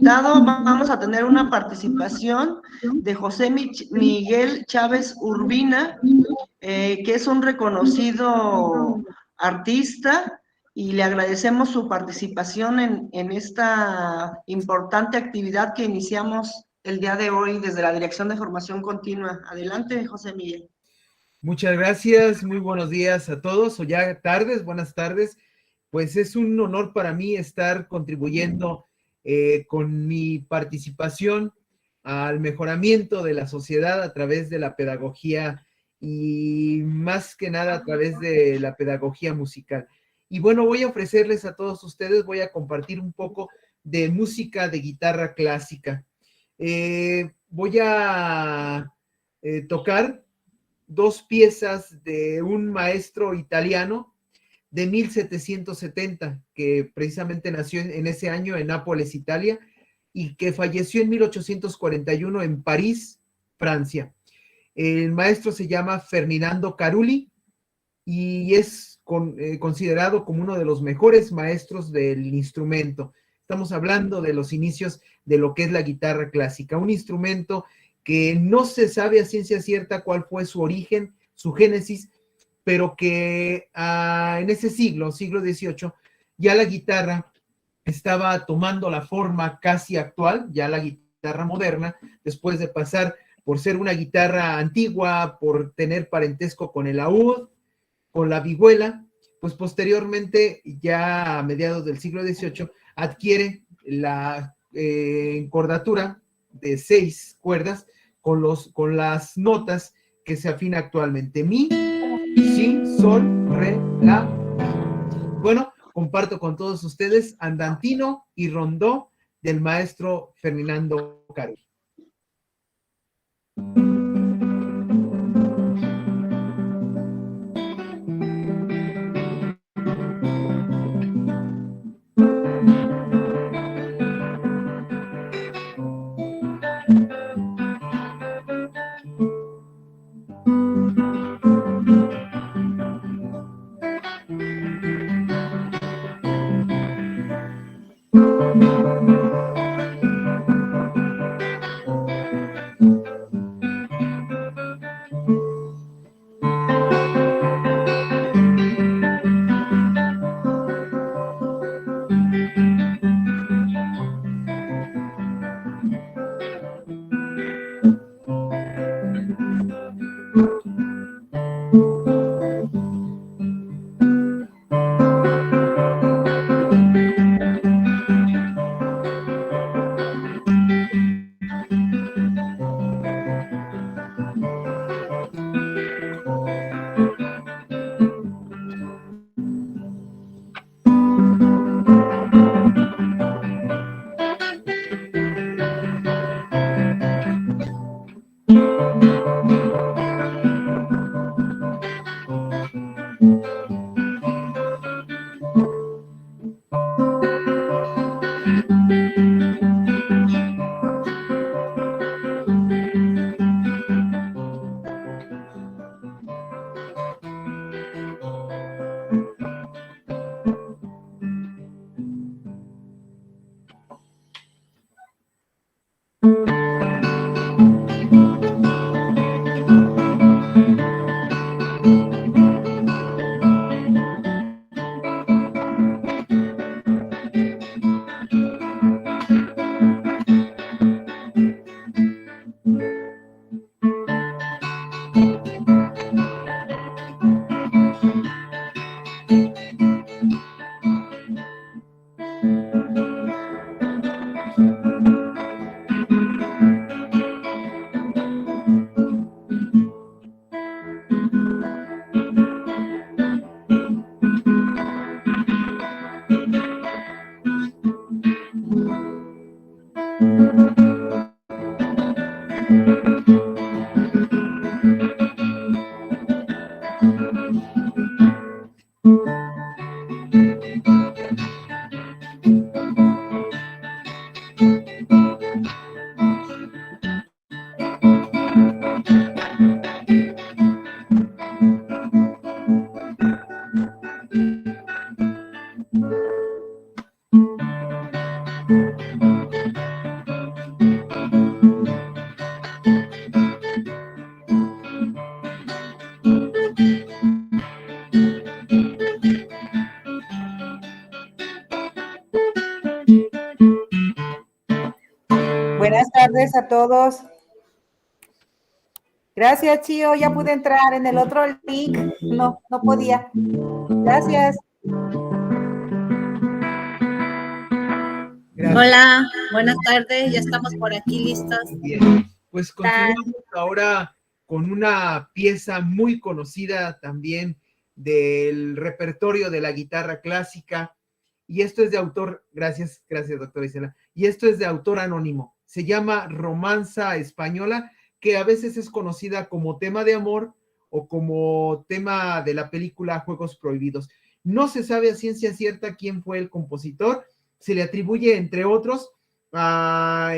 invitado vamos a tener una participación de José Miguel Chávez Urbina, que es un reconocido artista, y le agradecemos su participación en esta importante actividad que iniciamos el día de hoy desde la Dirección de Formación Continua. Adelante, José Miguel. Muchas gracias, muy buenos días a todos, o ya tardes, buenas tardes. Pues es un honor para mí estar contribuyendo con mi participación al mejoramiento de la sociedad a través de la pedagogía y más que nada a través de la pedagogía musical. Y bueno, voy a ofrecerles a todos ustedes, voy a compartir un poco de música de guitarra clásica. Voy a tocar dos piezas de un maestro italiano de 1770, que precisamente nació en ese año en Nápoles, Italia, y que falleció en 1841 en París, Francia. El maestro se llama Ferdinando Carulli y es considerado como uno de los mejores maestros del instrumento. Estamos hablando de los inicios de lo que es la guitarra clásica, un instrumento que no se sabe a ciencia cierta cuál fue su origen, su génesis, pero que en ese siglo XVIII, ya la guitarra estaba tomando la forma casi actual, ya la guitarra moderna, después de pasar por ser una guitarra antigua, por tener parentesco con el laúd, con la vihuela, pues posteriormente, ya a mediados del siglo XVIII, adquiere la encordatura de 6 cuerdas con las notas que se afina actualmente: mi, si, sol, re, la, mi. Bueno, comparto con todos ustedes Andantino y Rondó del maestro Ferdinando Carulli. Buenas tardes a todos. Gracias, Chío. Ya pude entrar en el otro link. No podía. Gracias. Gracias. Hola, buenas tardes. Ya estamos por aquí listos. Bien, pues continuamos ahora con una pieza muy conocida también del repertorio de la guitarra clásica. Y esto es de autor, gracias, doctora Isela. Y esto es de autor anónimo. Se llama Romanza Española, que a veces es conocida como tema de amor o como tema de la película Juegos Prohibidos. No se sabe a ciencia cierta quién fue el compositor. Se le atribuye, entre otros, a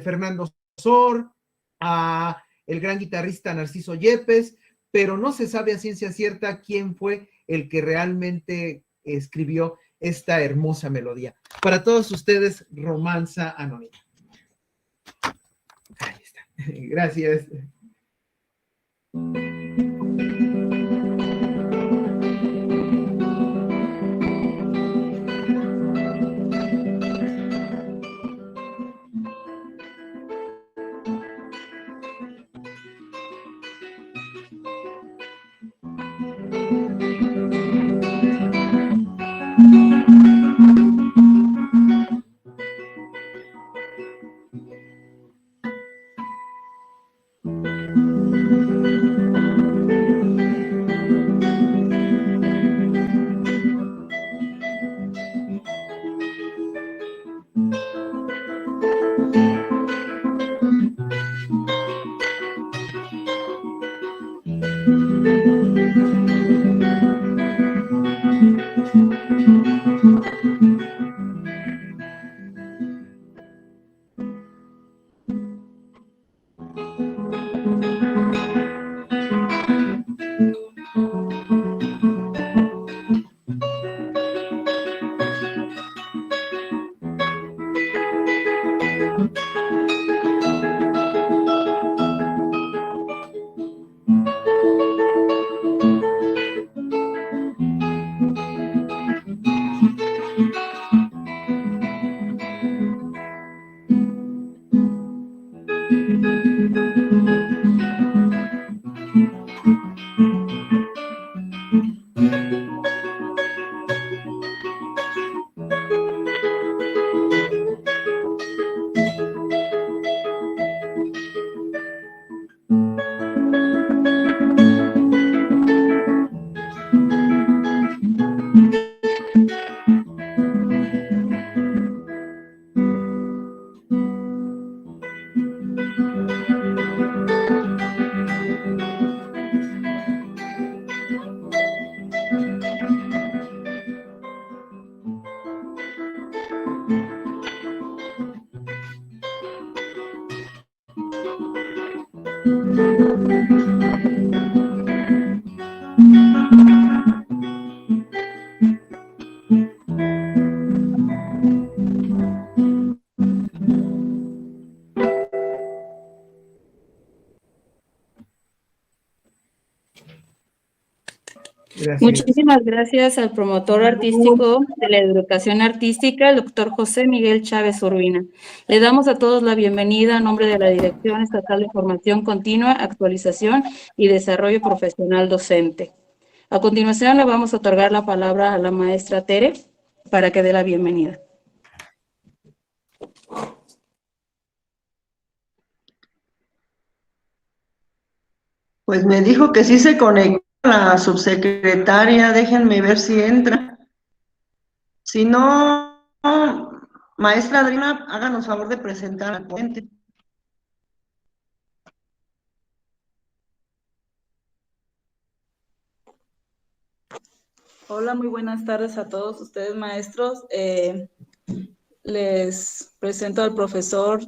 Fernando Sor, a el gran guitarrista Narciso Yepes, pero no se sabe a ciencia cierta quién fue el que realmente escribió esta hermosa melodía. Para todos ustedes, Romanza Anónima. Ahí está. Gracias. Gracias. Muchísimas gracias al promotor artístico de la educación artística, el doctor José Miguel Chávez Urbina. Le damos a todos la bienvenida a nombre de la Dirección Estatal de Formación Continua, Actualización y Desarrollo Profesional Docente. A continuación le vamos a otorgar la palabra a la maestra Tere para que dé la bienvenida. Pues me dijo que sí se conectó la subsecretaria, déjenme ver si entra. Si no, maestra Adriana, háganos favor de presentar al ponente. Hola, muy buenas tardes a todos ustedes, maestros. Les presento al profesor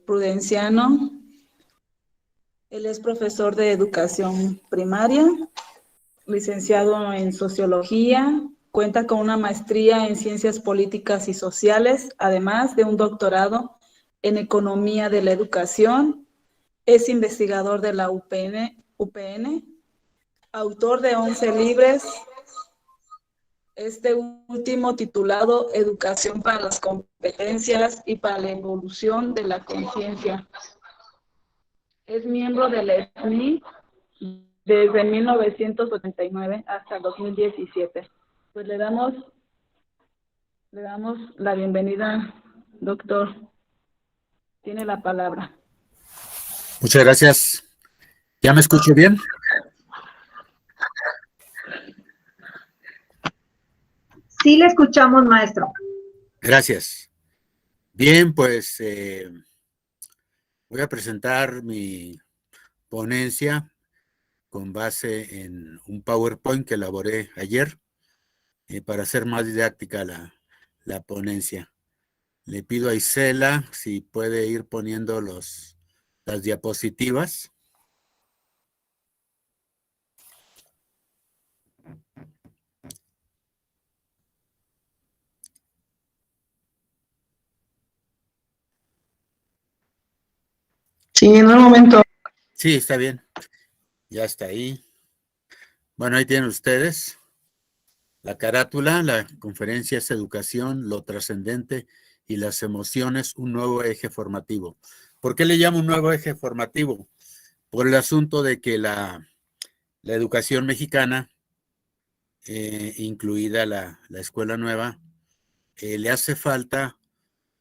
Prudenciano. Él es profesor de educación primaria, licenciado en sociología, cuenta con una maestría en ciencias políticas y sociales, además de un doctorado en economía de la educación. Es investigador de la UPN, autor de 11 libros Este último titulado Educación para las competencias y para la evolución de la conciencia. Es miembro de la SNI desde 1989 hasta 2017. Pues le damos la bienvenida, doctor. Tiene la palabra. Muchas gracias. ¿Ya me escucho bien? Sí, le escuchamos, maestro. Gracias. Bien, pues voy a presentar mi ponencia con base en un PowerPoint que elaboré ayer para hacer más didáctica la ponencia. Le pido a Isela si puede ir poniendo las diapositivas. Sí, en un momento. Sí, está bien. Ya está ahí. Bueno, ahí tienen ustedes la carátula. La conferencia es Educación, lo trascendente y las emociones, un nuevo eje formativo. ¿Por qué le llamo un nuevo eje formativo? Por el asunto de que la educación mexicana, incluida la escuela nueva, le hace falta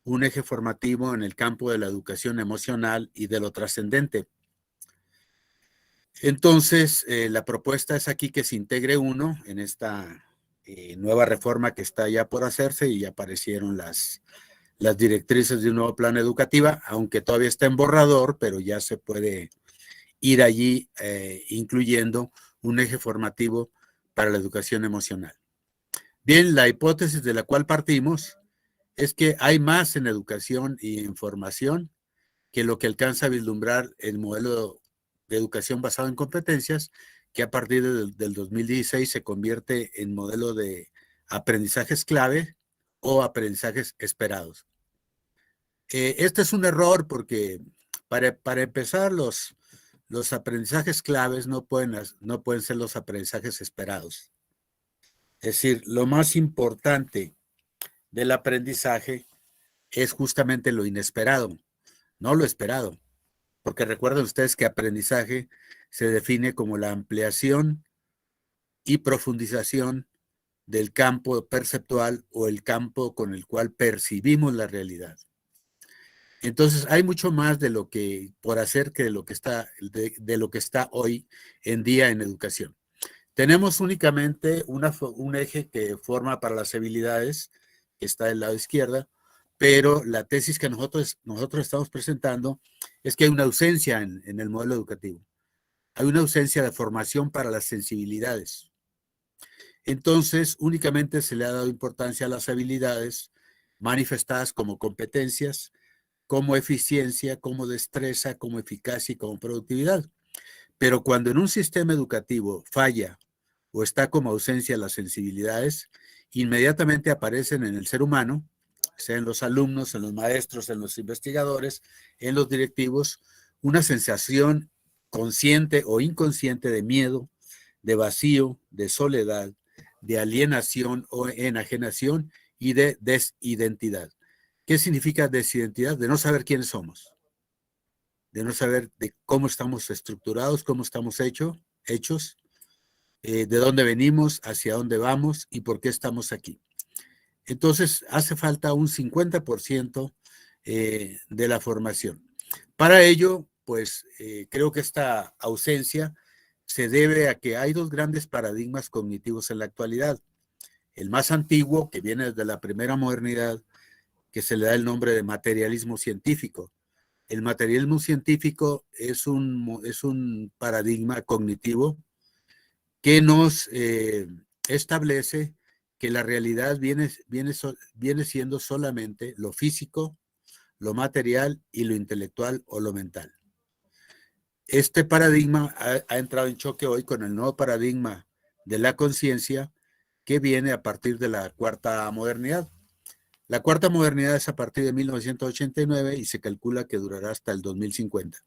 un eje formativo en el campo de la educación emocional y de lo trascendente. Entonces, la propuesta es aquí que se integre uno en esta nueva reforma que está ya por hacerse y aparecieron las directrices de un nuevo plan educativo, aunque todavía está en borrador, pero ya se puede ir allí incluyendo un eje formativo para la educación emocional. Bien, la hipótesis de la cual partimos es que hay más en educación y en formación que lo que alcanza a vislumbrar el modelo de educación basado en competencias, que a partir del 2016 se convierte en modelo de aprendizajes clave o aprendizajes esperados. Este es un error porque para empezar los aprendizajes claves no pueden ser los aprendizajes esperados. Es decir, lo más importante del aprendizaje es justamente lo inesperado, no lo esperado. Porque recuerden ustedes que aprendizaje se define como la ampliación y profundización del campo perceptual o el campo con el cual percibimos la realidad. Entonces, hay mucho más de lo que por hacer que de lo que está hoy en día en educación. Tenemos únicamente un eje que forma para las habilidades, que está del lado izquierdo, pero la tesis que nosotros estamos presentando es que hay una ausencia en el modelo educativo. Hay una ausencia de formación para las sensibilidades. Entonces, únicamente se le ha dado importancia a las habilidades manifestadas como competencias, como eficiencia, como destreza, como eficacia y como productividad. Pero cuando en un sistema educativo falla o está como ausencia las sensibilidades, inmediatamente aparecen en el ser humano, sea en los alumnos, en los maestros, en los investigadores, en los directivos, una sensación consciente o inconsciente de miedo, de vacío, de soledad, de alienación o enajenación y de desidentidad. ¿Qué significa desidentidad? De no saber quiénes somos, de no saber de cómo estamos estructurados, cómo estamos hechos, de dónde venimos, hacia dónde vamos y por qué estamos aquí. Entonces, hace falta un 50% de la formación. Para ello, pues, creo que esta ausencia se debe a que hay dos grandes paradigmas cognitivos en la actualidad. El más antiguo, que viene desde la primera modernidad, que se le da el nombre de materialismo científico. El materialismo científico es un paradigma cognitivo que nos establece que la realidad viene siendo solamente lo físico, lo material y lo intelectual o lo mental. Este paradigma ha entrado en choque hoy con el nuevo paradigma de la conciencia que viene a partir de la cuarta modernidad. La cuarta modernidad es a partir de 1989 y se calcula que durará hasta el 2050.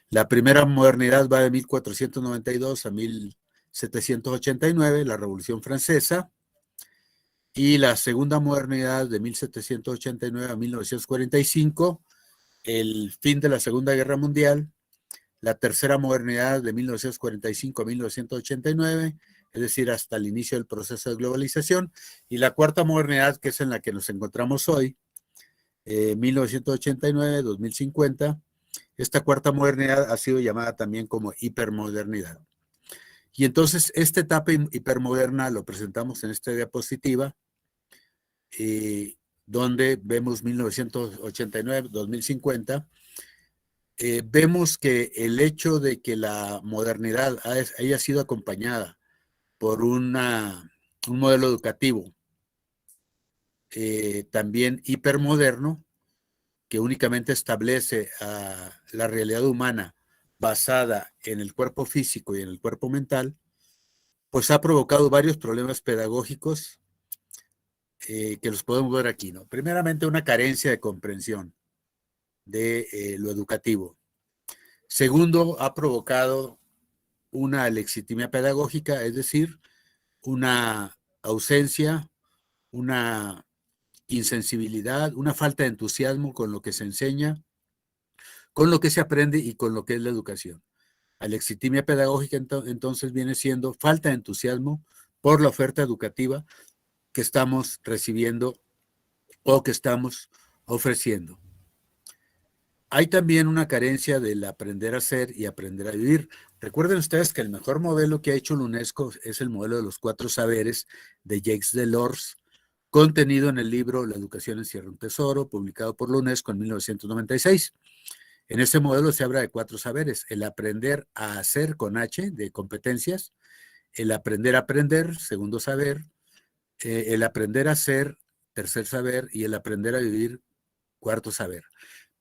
La primera modernidad va de 1492 a 1789, la Revolución Francesa, y la segunda modernidad de 1789 a 1945, el fin de la Segunda Guerra Mundial, la tercera modernidad de 1945 a 1989, es decir, hasta el inicio del proceso de globalización, y la cuarta modernidad, que es en la que nos encontramos hoy, 1989-2050. Esta cuarta modernidad ha sido llamada también como hipermodernidad. Y entonces esta etapa hipermoderna lo presentamos en esta diapositiva, donde vemos 1989-2050. Vemos que el hecho de que la modernidad haya sido acompañada por un modelo educativo también hipermoderno, que únicamente establece la realidad humana basada en el cuerpo físico y en el cuerpo mental, pues ha provocado varios problemas pedagógicos que los podemos ver aquí, ¿no? Primeramente, una carencia de comprensión de lo educativo. Segundo, ha provocado una alexitimia pedagógica, es decir, una ausencia, una insensibilidad, una falta de entusiasmo con lo que se enseña, con lo que se aprende y con lo que es la educación. Alexitimia pedagógica entonces viene siendo falta de entusiasmo por la oferta educativa que estamos recibiendo o que estamos ofreciendo. Hay también una carencia del aprender a ser y aprender a vivir. Recuerden ustedes que el mejor modelo que ha hecho la UNESCO es el modelo de los 4 saberes de Jacques Delors, contenido en el libro La educación encierra un tesoro, publicado por la UNESCO en 1996. En este modelo se habla de 4 saberes: el aprender a hacer con H, de competencias; el aprender a aprender, segundo saber; el aprender a ser, tercer saber; y el aprender a vivir, cuarto saber.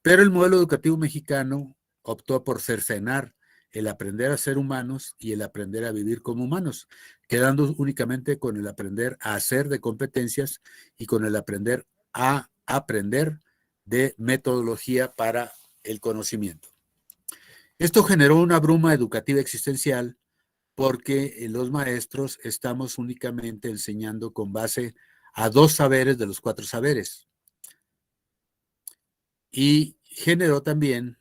Pero el modelo educativo mexicano optó por cercenar el aprender a ser humanos y el aprender a vivir como humanos, quedando únicamente con el aprender a hacer de competencias y con el aprender a aprender de metodología para el conocimiento. Esto generó una bruma educativa existencial porque los maestros estamos únicamente enseñando con base a 2 saberes de los 4 saberes. Y generó también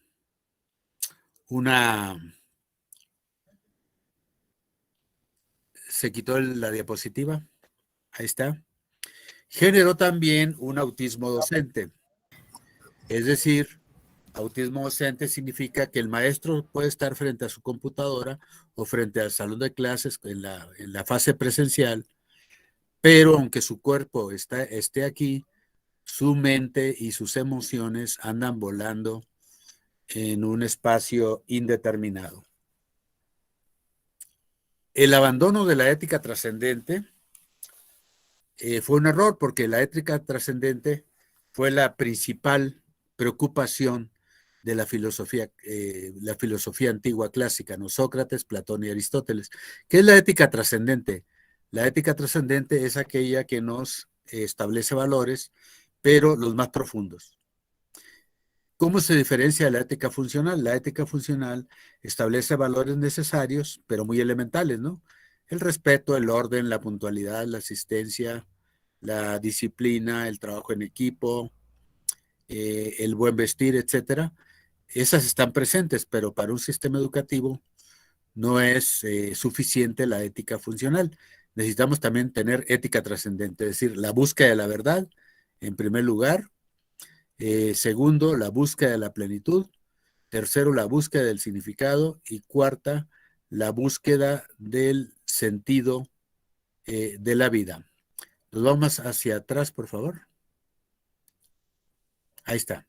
se quitó la diapositiva, ahí está. Generó también un autismo docente. Es decir, autismo docente significa que el maestro puede estar frente a su computadora o frente al salón de clases en la fase presencial, pero aunque su cuerpo esté aquí, su mente y sus emociones andan volando en un espacio indeterminado. El abandono de la ética trascendente fue un error, porque la ética trascendente fue la principal preocupación de la filosofía antigua clásica, ¿no? Sócrates, Platón y Aristóteles. ¿Qué es la ética trascendente? La ética trascendente es aquella que nos establece valores, pero los más profundos. ¿Cómo se diferencia de la ética funcional? La ética funcional establece valores necesarios, pero muy elementales, ¿no? El respeto, el orden, la puntualidad, la asistencia, la disciplina, el trabajo en equipo, el buen vestir, etcétera. Esas están presentes, pero para un sistema educativo no es suficiente la ética funcional. Necesitamos también tener ética trascendente, es decir, la búsqueda de la verdad, en primer lugar. Segundo, la búsqueda de la plenitud. Tercero, la búsqueda del significado. Y cuarta, la búsqueda del sentido de la vida. Nos vamos hacia atrás, por favor. Ahí está.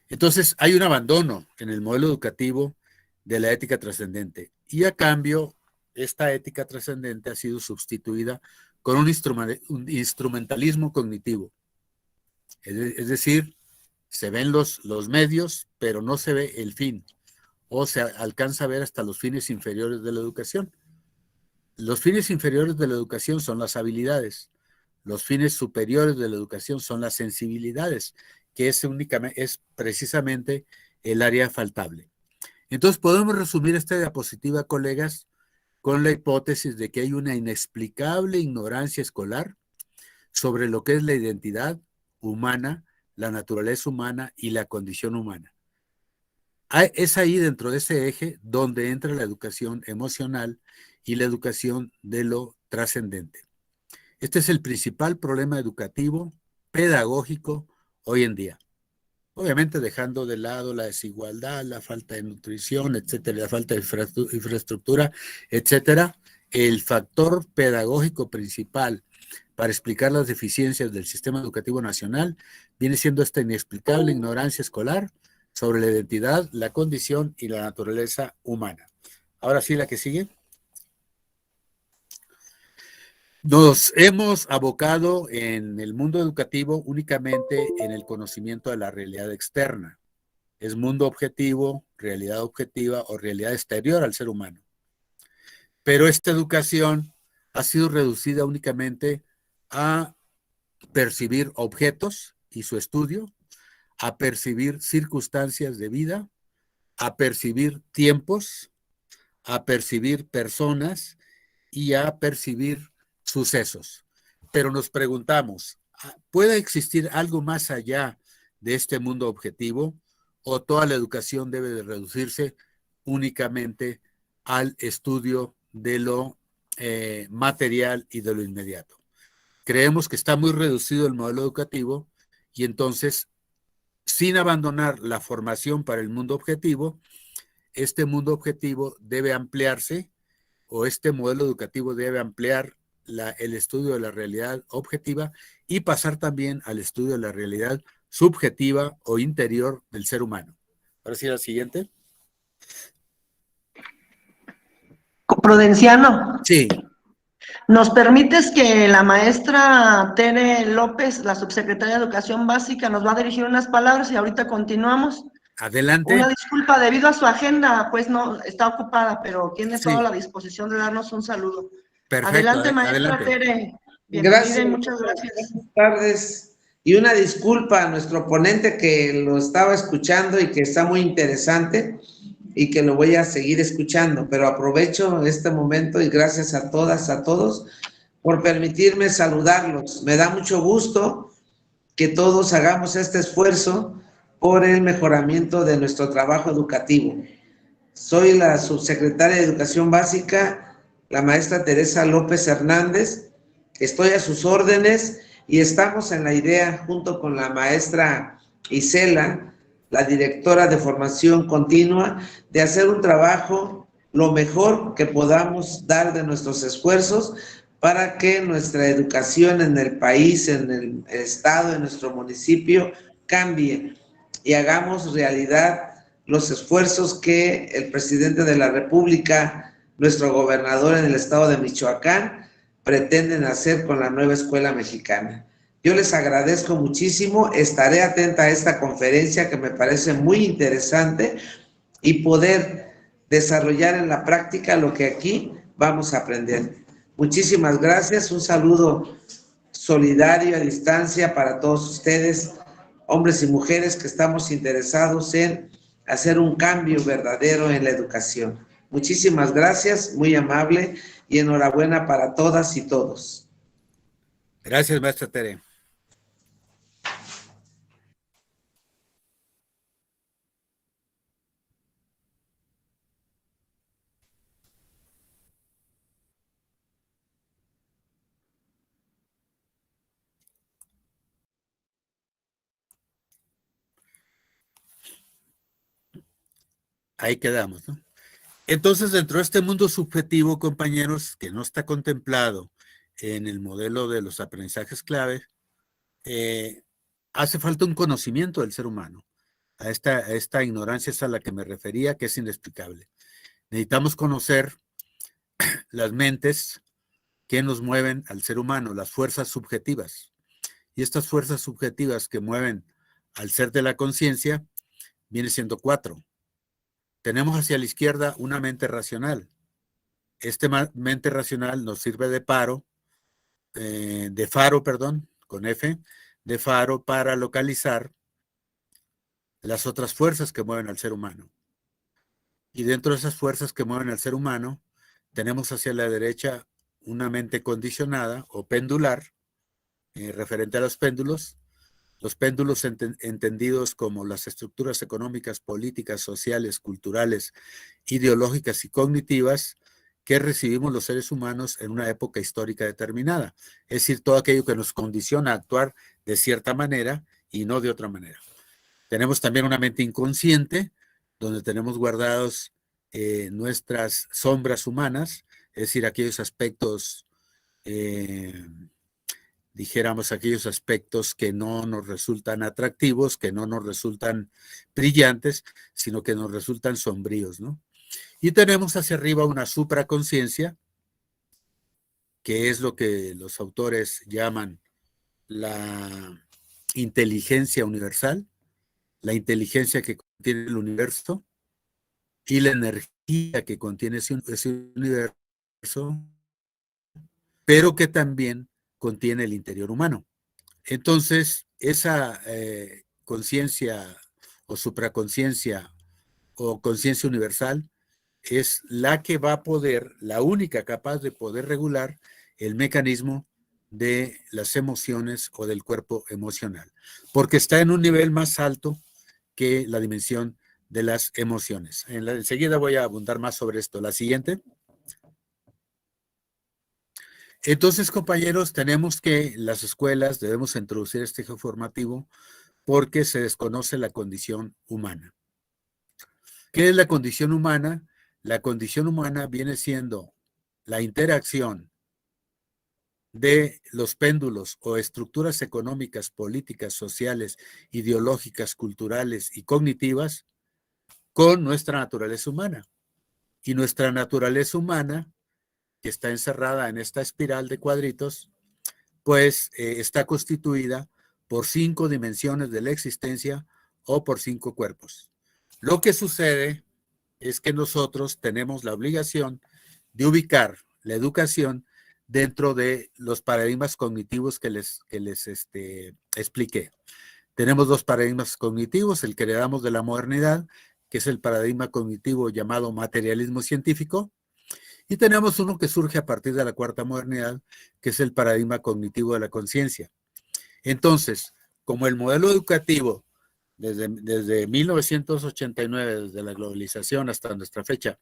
Entonces, hay un abandono en el modelo educativo de la ética trascendente. Y a cambio, esta ética trascendente ha sido sustituida con un instrumentalismo cognitivo. Es decir, se ven los medios, pero no se ve el fin, o se alcanza a ver hasta los fines inferiores de la educación. Los fines inferiores de la educación son las habilidades. Los fines superiores de la educación son las sensibilidades, que es precisamente el área faltable. Entonces podemos resumir esta diapositiva, colegas, con la hipótesis de que hay una inexplicable ignorancia escolar sobre lo que es la identidad humana, la naturaleza humana y la condición humana. Es ahí dentro de ese eje donde entra la educación emocional y la educación de lo trascendente. Este es el principal problema educativo, pedagógico hoy en día. Obviamente dejando de lado la desigualdad, la falta de nutrición, etcétera, la falta de infraestructura, etcétera. El factor pedagógico principal para explicar las deficiencias del sistema educativo nacional viene siendo esta inexplicable ignorancia escolar sobre la identidad, la condición y la naturaleza humana. Ahora sí, la que sigue. Nos hemos abocado en el mundo educativo únicamente en el conocimiento de la realidad externa. Es mundo objetivo, realidad objetiva o realidad exterior al ser humano. Pero esta educación ha sido reducida únicamente a percibir objetos y su estudio, a percibir circunstancias de vida, a percibir tiempos, a percibir personas y a percibir sucesos. Pero nos preguntamos, ¿puede existir algo más allá de este mundo objetivo o toda la educación debe de reducirse únicamente al estudio de lo material y de lo inmediato? Creemos que está muy reducido el modelo educativo y entonces, sin abandonar la formación para el mundo objetivo, este mundo objetivo debe ampliarse o este modelo educativo debe ampliar el estudio de la realidad objetiva y pasar también al estudio de la realidad subjetiva o interior del ser humano. Ahora sí, la siguiente. Prudenciano. Sí. ¿Nos permites que la maestra Tere López, la subsecretaria de Educación Básica, nos va a dirigir unas palabras y ahorita continuamos? Adelante. Una disculpa, debido a su agenda, pues no, está ocupada, pero tiene Sí. toda la disposición de darnos un saludo. Perfecto. Adelante, maestra adelante. Tere. Bienvenida Gracias. y muchas gracias. Buenas tardes. Y una disculpa a nuestro ponente que lo estaba escuchando y que está muy interesante y que lo voy a seguir escuchando, pero aprovecho este momento y gracias a todas, a todos, por permitirme saludarlos. Me da mucho gusto que todos hagamos este esfuerzo por el mejoramiento de nuestro trabajo educativo. Soy la subsecretaria de Educación Básica, la maestra Teresa López Hernández. Estoy a sus órdenes y estamos en la idea, junto con la maestra Isela, la directora de formación continua, de hacer un trabajo lo mejor que podamos dar de nuestros esfuerzos para que nuestra educación en el país, en el estado, en nuestro municipio, cambie y hagamos realidad los esfuerzos que el presidente de la República, nuestro gobernador en el estado de Michoacán, pretenden hacer con la nueva escuela mexicana. Yo les agradezco muchísimo, estaré atenta a esta conferencia que me parece muy interesante y poder desarrollar en la práctica lo que aquí vamos a aprender. Muchísimas gracias, un saludo solidario a distancia para todos ustedes, hombres y mujeres que estamos interesados en hacer un cambio verdadero en la educación. Muchísimas gracias, muy amable y enhorabuena para todas y todos. Gracias, maestra Tere. Ahí quedamos, ¿no? Entonces, dentro de este mundo subjetivo, compañeros, que no está contemplado en el modelo de los aprendizajes clave, hace falta un conocimiento del ser humano. A esta ignorancia es a la que me refería, que es inexplicable. Necesitamos conocer las mentes que nos mueven al ser humano, las fuerzas subjetivas. Y estas fuerzas subjetivas que mueven al ser de la conciencia, viene siendo 4. Tenemos hacia la izquierda una mente racional. Esta mente racional nos sirve de faro, con F, de faro para localizar las otras fuerzas que mueven al ser humano. Y dentro de esas fuerzas que mueven al ser humano, tenemos hacia la derecha una mente condicionada o pendular, referente a los péndulos entendidos como las estructuras económicas, políticas, sociales, culturales, ideológicas y cognitivas que recibimos los seres humanos en una época histórica determinada. Es decir, todo aquello que nos condiciona a actuar de cierta manera y no de otra manera. Tenemos también una mente inconsciente, donde tenemos guardados nuestras sombras humanas, es decir, aquellos aspectos, dijéramos, aquellos aspectos que no nos resultan atractivos, que no nos resultan brillantes, sino que nos resultan sombríos, ¿no? Y tenemos hacia arriba una supraconciencia, que es lo que los autores llaman la inteligencia universal, la inteligencia que contiene el universo y la energía que contiene ese universo, pero que también contiene el interior humano. Entonces, esa conciencia o supraconciencia o conciencia universal es la que va a poder, la única capaz de poder regular el mecanismo de las emociones o del cuerpo emocional, porque está en un nivel más alto que la dimensión de las emociones. Enseguida voy a abundar más sobre esto. La siguiente. Entonces, compañeros, tenemos que las escuelas debemos introducir este eje formativo porque se desconoce la condición humana. ¿Qué es la condición humana? La condición humana viene siendo la interacción de los péndulos o estructuras económicas, políticas, sociales, ideológicas, culturales y cognitivas con nuestra naturaleza humana. Y nuestra naturaleza humana, que está encerrada en esta espiral de cuadritos, pues está constituida por 5 dimensiones de la existencia o por 5 cuerpos. Lo que sucede es que nosotros tenemos la obligación de ubicar la educación dentro de los paradigmas cognitivos que les expliqué. Tenemos 2 paradigmas cognitivos, el que heredamos de la modernidad, que es el paradigma cognitivo llamado materialismo científico, y tenemos uno que surge a partir de la cuarta modernidad, que es el paradigma cognitivo de la conciencia. Entonces, como el modelo educativo desde 1989, desde la globalización hasta nuestra fecha,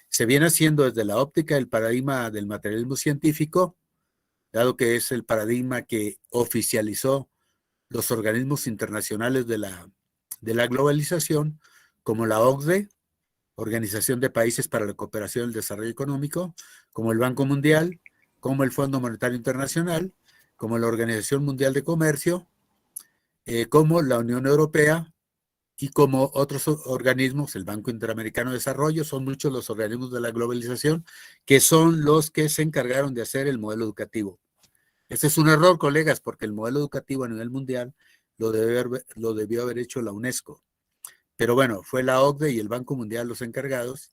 se viene haciendo desde la óptica del paradigma del materialismo científico, dado que es el paradigma que oficializó los organismos internacionales de la globalización, como la OCDE, Organización de Países para la Cooperación y el Desarrollo Económico, como el Banco Mundial, como el Fondo Monetario Internacional, como la Organización Mundial de Comercio, como la Unión Europea y como otros organismos, el Banco Interamericano de Desarrollo. Son muchos los organismos de la globalización que son los que se encargaron de hacer el modelo educativo. Este es un error, colegas, porque el modelo educativo a nivel mundial lo debió haber hecho la UNESCO. Pero bueno, fue la OCDE y el Banco Mundial los encargados.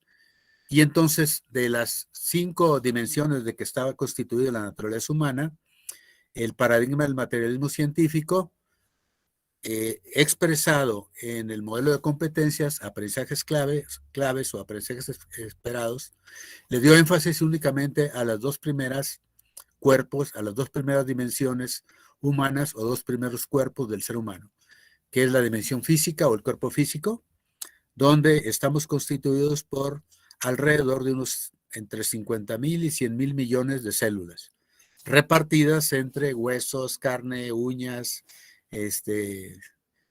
Y entonces, de las 5 dimensiones de que estaba constituida la naturaleza humana, el paradigma del materialismo científico, expresado en el modelo de competencias, aprendizajes claves o aprendizajes esperados, le dio énfasis únicamente a las 2 primeras cuerpos, a las 2 primeras dimensiones humanas o 2 primeros cuerpos del ser humano, que es la dimensión física o el cuerpo físico, donde estamos constituidos por alrededor de unos entre 50,000 y 100,000 millones de células, repartidas entre huesos, carne, uñas,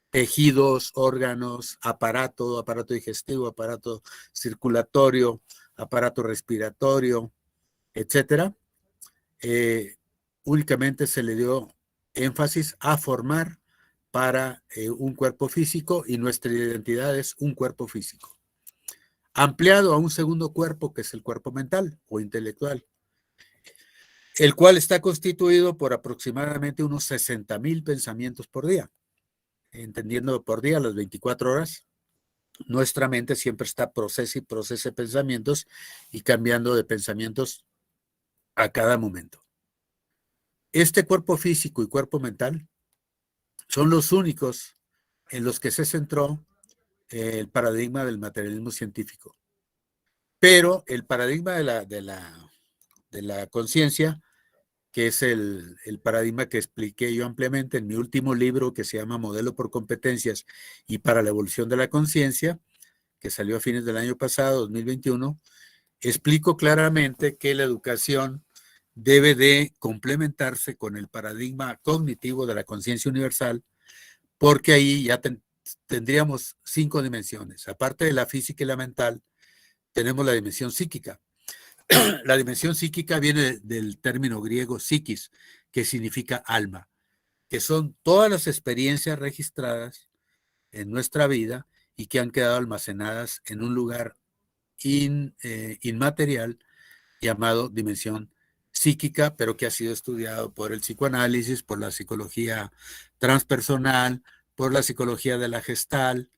tejidos, órganos, aparato digestivo, aparato circulatorio, aparato respiratorio, etcétera. Únicamente se le dio énfasis a formar para un cuerpo físico, y nuestra identidad es un cuerpo físico, ampliado a un segundo cuerpo, que es el cuerpo mental o intelectual, el cual está constituido por aproximadamente unos 60,000 pensamientos por día. Entendiendo por día las 24 horas, nuestra mente siempre está procese pensamientos y cambiando de pensamientos a cada momento. Este cuerpo físico y cuerpo mental son los únicos en los que se centró el paradigma del materialismo científico. Pero el paradigma de la conciencia que es el paradigma que expliqué yo ampliamente en mi último libro, que se llama Modelo por Competencias y para la Evolución de la Conciencia, que salió a fines del año pasado, 2021, explico claramente que la educación debe de complementarse con el paradigma cognitivo de la conciencia universal, porque ahí ya tendríamos 5 dimensiones. Aparte de la física y la mental, tenemos la dimensión psíquica. La dimensión psíquica viene del término griego psiquis, que significa alma, que son todas las experiencias registradas en nuestra vida y que han quedado almacenadas en un lugar inmaterial llamado dimensión psíquica, pero que ha sido estudiado por el psicoanálisis, por la psicología transpersonal, por la psicología de la Gestalt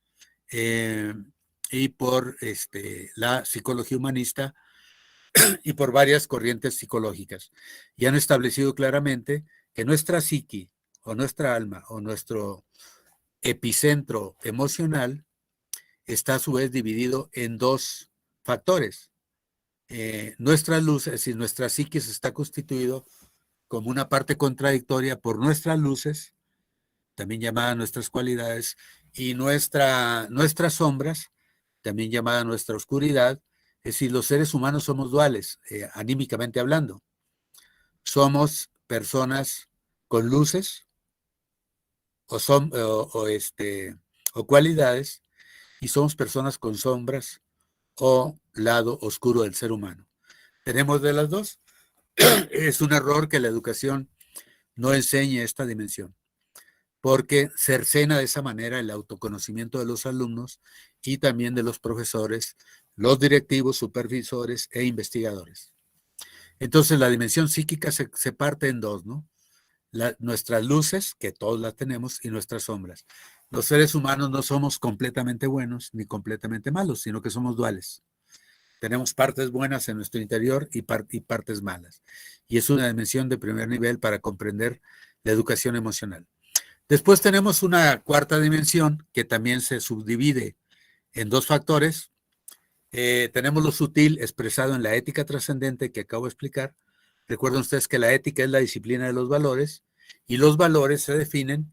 y por la psicología humanista y por varias corrientes psicológicas. Y han establecido claramente que nuestra psique o nuestra alma o nuestro epicentro emocional está a su vez dividido en 2 factores. Nuestra luz, es decir, nuestra psiquis está constituido como una parte contradictoria por nuestras luces, también llamadas nuestras cualidades, y nuestras sombras, también llamada nuestra oscuridad. Es decir, los seres humanos somos duales, anímicamente hablando. Somos personas con luces o cualidades, y somos personas con sombras o lado oscuro del ser humano. Tenemos de las 2. Es un error que la educación no enseñe esta dimensión, porque cercena de esa manera el autoconocimiento de los alumnos y también de los profesores, los directivos, supervisores e investigadores. Entonces la dimensión psíquica se parte en 2, ¿no? Nuestras luces, que todos las tenemos, y nuestras sombras. Los seres humanos no somos completamente buenos ni completamente malos, sino que somos duales. Tenemos partes buenas en nuestro interior y partes malas. Y es una dimensión de primer nivel para comprender la educación emocional. Después tenemos una 4ª dimensión que también se subdivide en 2 factores. Tenemos lo sutil expresado en la ética trascendente que acabo de explicar. Recuerden ustedes que la ética es la disciplina de los valores y los valores se definen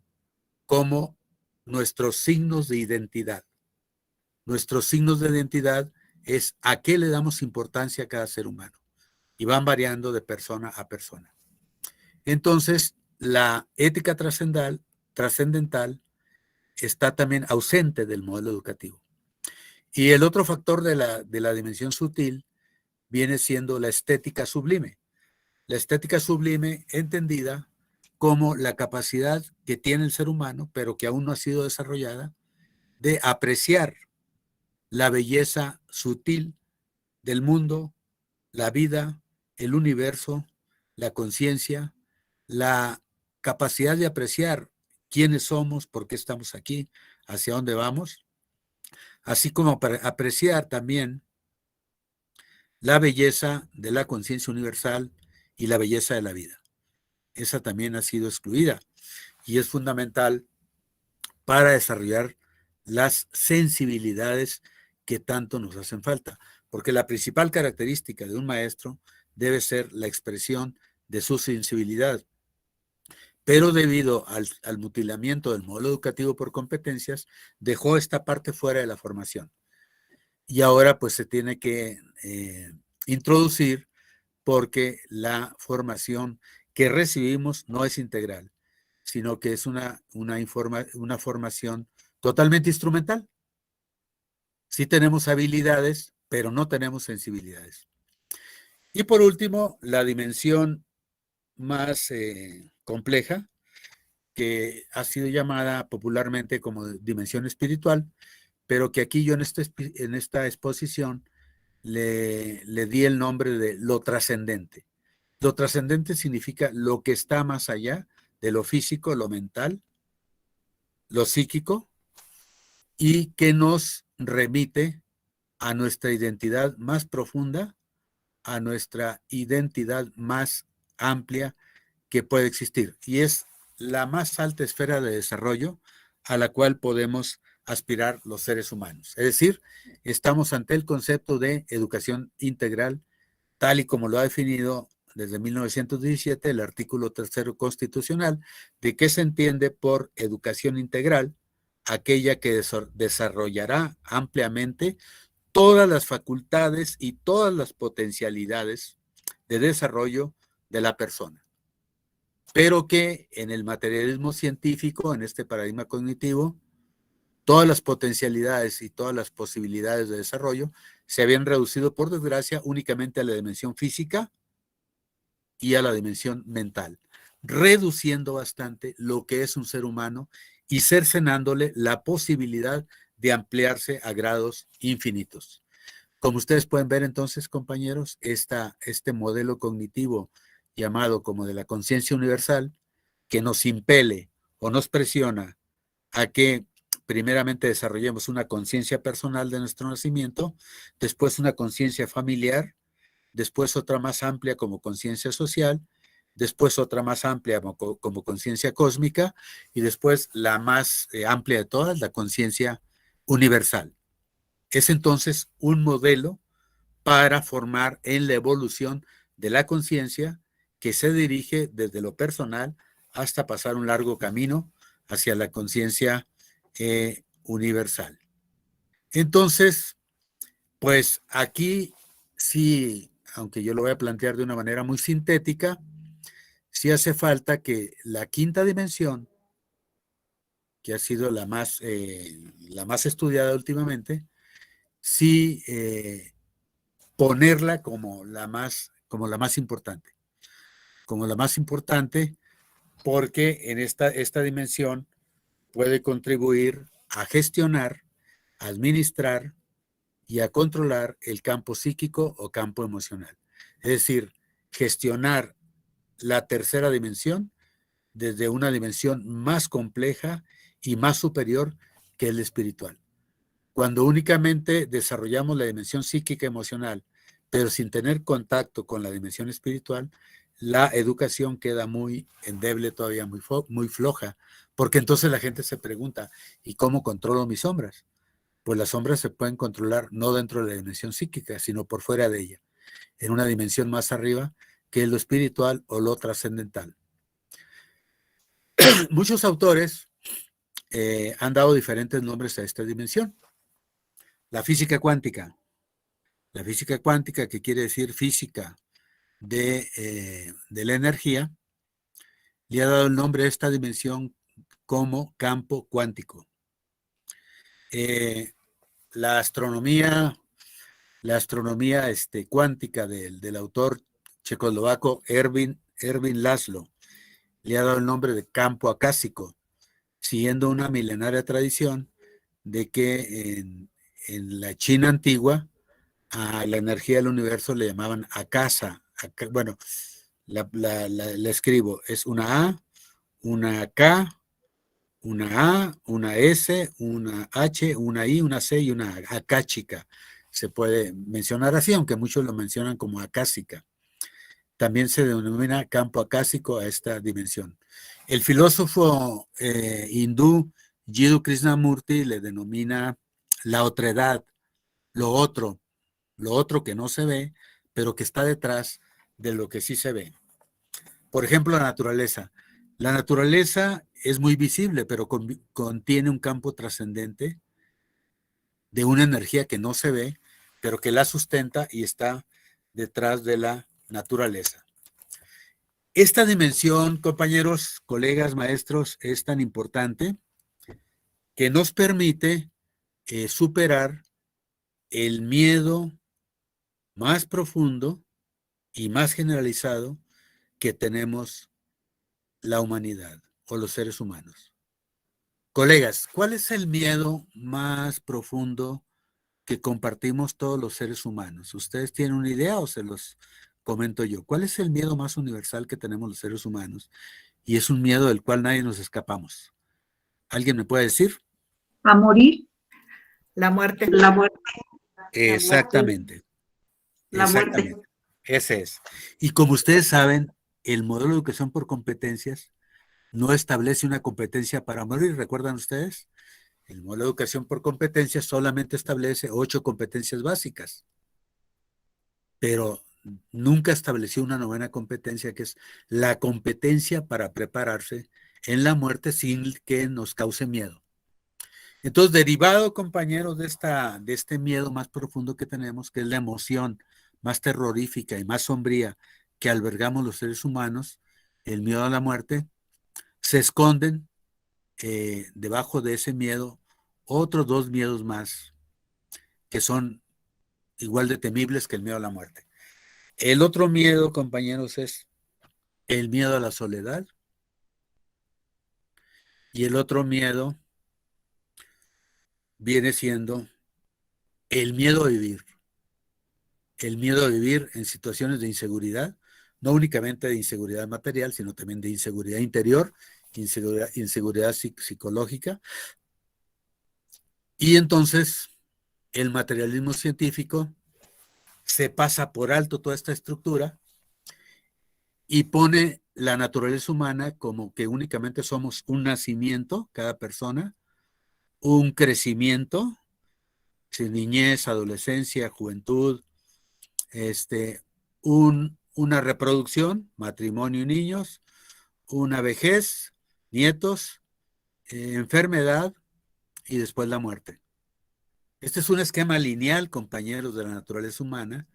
como nuestros signos de identidad. Nuestros signos de identidad es a qué le damos importancia a cada ser humano y van variando de persona a persona. Entonces, la ética trascendental está también ausente del modelo educativo. Y el otro factor de la dimensión sutil viene siendo la estética sublime. La estética sublime entendida como la capacidad que tiene el ser humano, pero que aún no ha sido desarrollada, de apreciar la belleza sutil del mundo, la vida, el universo, la conciencia, la capacidad de apreciar quiénes somos, por qué estamos aquí, hacia dónde vamos, así como para apreciar también la belleza de la conciencia universal y la belleza de la vida. Esa también ha sido excluida y es fundamental para desarrollar las sensibilidades que tanto nos hacen falta, porque la principal característica de un maestro debe ser la expresión de su sensibilidad. Pero debido al mutilamiento del modelo educativo por competencias, dejó esta parte fuera de la formación. Y ahora pues se tiene que introducir porque la formación que recibimos no es integral, sino que es una formación totalmente instrumental. Sí tenemos habilidades, pero no tenemos sensibilidades. Y por último, la dimensión más compleja, que ha sido llamada popularmente como dimensión espiritual, pero que aquí yo en esta exposición le di el nombre de lo trascendente. Lo trascendente significa lo que está más allá de lo físico, lo mental, lo psíquico, y que nos remite a nuestra identidad más profunda, a nuestra identidad más amplia que puede existir. Y es la más alta esfera de desarrollo a la cual podemos aspirar los seres humanos. Es decir, estamos ante el concepto de educación integral, tal y como lo ha definido desde 1917, el artículo 3 constitucional, de qué se entiende por educación integral, aquella que desarrollará ampliamente todas las facultades y todas las potencialidades de desarrollo de la persona, pero que en el materialismo científico, en este paradigma cognitivo, todas las potencialidades y todas las posibilidades de desarrollo se habían reducido, por desgracia, únicamente a la dimensión física y a la dimensión mental, reduciendo bastante lo que es un ser humano y cercenándole la posibilidad de ampliarse a grados infinitos. Como ustedes pueden ver entonces, compañeros, este modelo cognitivo llamado como de la conciencia universal, que nos impele o nos presiona a que primeramente desarrollemos una conciencia personal de nuestro nacimiento, después una conciencia familiar, después otra más amplia como conciencia social, después otra más amplia como conciencia cósmica y después la más amplia de todas, la conciencia universal. Es entonces un modelo para formar en la evolución de la conciencia que se dirige desde lo personal hasta pasar un largo camino hacia la conciencia universal. Entonces, pues aquí sí, aunque yo lo voy a plantear de una manera muy sintética, sí hace falta que la quinta dimensión, que ha sido la más estudiada últimamente, sí ponerla como la más importante. Como la más importante porque en esta dimensión puede contribuir a gestionar, a administrar y a controlar el campo psíquico o campo emocional. Es decir, gestionar la tercera dimensión desde una dimensión más compleja y más superior que el espiritual. Cuando únicamente desarrollamos la dimensión psíquica emocional, pero sin tener contacto con la dimensión espiritual, la educación queda muy endeble, todavía muy floja, porque entonces la gente se pregunta, ¿y cómo controlo mis sombras? Pues las sombras se pueden controlar no dentro de la dimensión psíquica, sino por fuera de ella, en una dimensión más arriba, que es lo espiritual o lo trascendental. Muchos autores han dado diferentes nombres a esta dimensión. La física cuántica, que quiere decir física de la energía, le ha dado el nombre a esta dimensión como campo cuántico. La astronomía cuántica del autor checoslovaco Erwin Laszlo le ha dado el nombre de campo acásico, siguiendo una milenaria tradición de que en la China antigua a la energía del universo le llamaban akasa. Bueno, la escribo, es una A, una K, una A, una S, una H, una I, una C y una acáchica. Se puede mencionar así, aunque muchos lo mencionan como acásica. También se denomina campo acásico a esta dimensión. El filósofo hindú Jiddu Krishnamurti le denomina la otredad, lo otro que no se ve, pero que está detrás de lo que sí se ve. Por ejemplo, la naturaleza. La naturaleza es muy visible, pero contiene un campo trascendente de una energía que no se ve, pero que la sustenta y está detrás de la naturaleza. Esta dimensión, compañeros, colegas, maestros, es tan importante que nos permite superar el miedo más profundo y más generalizado que tenemos la humanidad o los seres humanos. Colegas, ¿cuál es el miedo más profundo que compartimos todos los seres humanos? ¿Ustedes tienen una idea o se los comento yo? ¿Cuál es el miedo más universal que tenemos los seres humanos? Y es un miedo del cual nadie nos escapamos. ¿Alguien me puede decir? ¿A morir? La muerte. La muerte. Exactamente. La muerte. Exactamente. Ese es. Y como ustedes saben, el modelo de educación por competencias no establece una competencia para morir. ¿Recuerdan ustedes? El modelo de educación por competencias solamente establece 8 competencias básicas. Pero nunca estableció una novena competencia, que es la competencia para prepararse en la muerte sin que nos cause miedo. Entonces, derivado, compañeros, de este miedo más profundo que tenemos, que es la emoción más terrorífica y más sombría que albergamos los seres humanos, el miedo a la muerte, se esconden debajo de ese miedo otros dos miedos más que son igual de temibles que el miedo a la muerte. El otro miedo, compañeros, es el miedo a la soledad, y el otro miedo viene siendo el miedo a vivir. El miedo a vivir en situaciones de inseguridad, no únicamente de inseguridad material, sino también de inseguridad interior, inseguridad psicológica. Y entonces el materialismo científico se pasa por alto toda esta estructura y pone la naturaleza humana como que únicamente somos un nacimiento, cada persona, un crecimiento, niñez, adolescencia, juventud, una reproducción, matrimonio y niños, una vejez, nietos, enfermedad y después la muerte. Este es un esquema lineal, compañeros, de la naturaleza humana,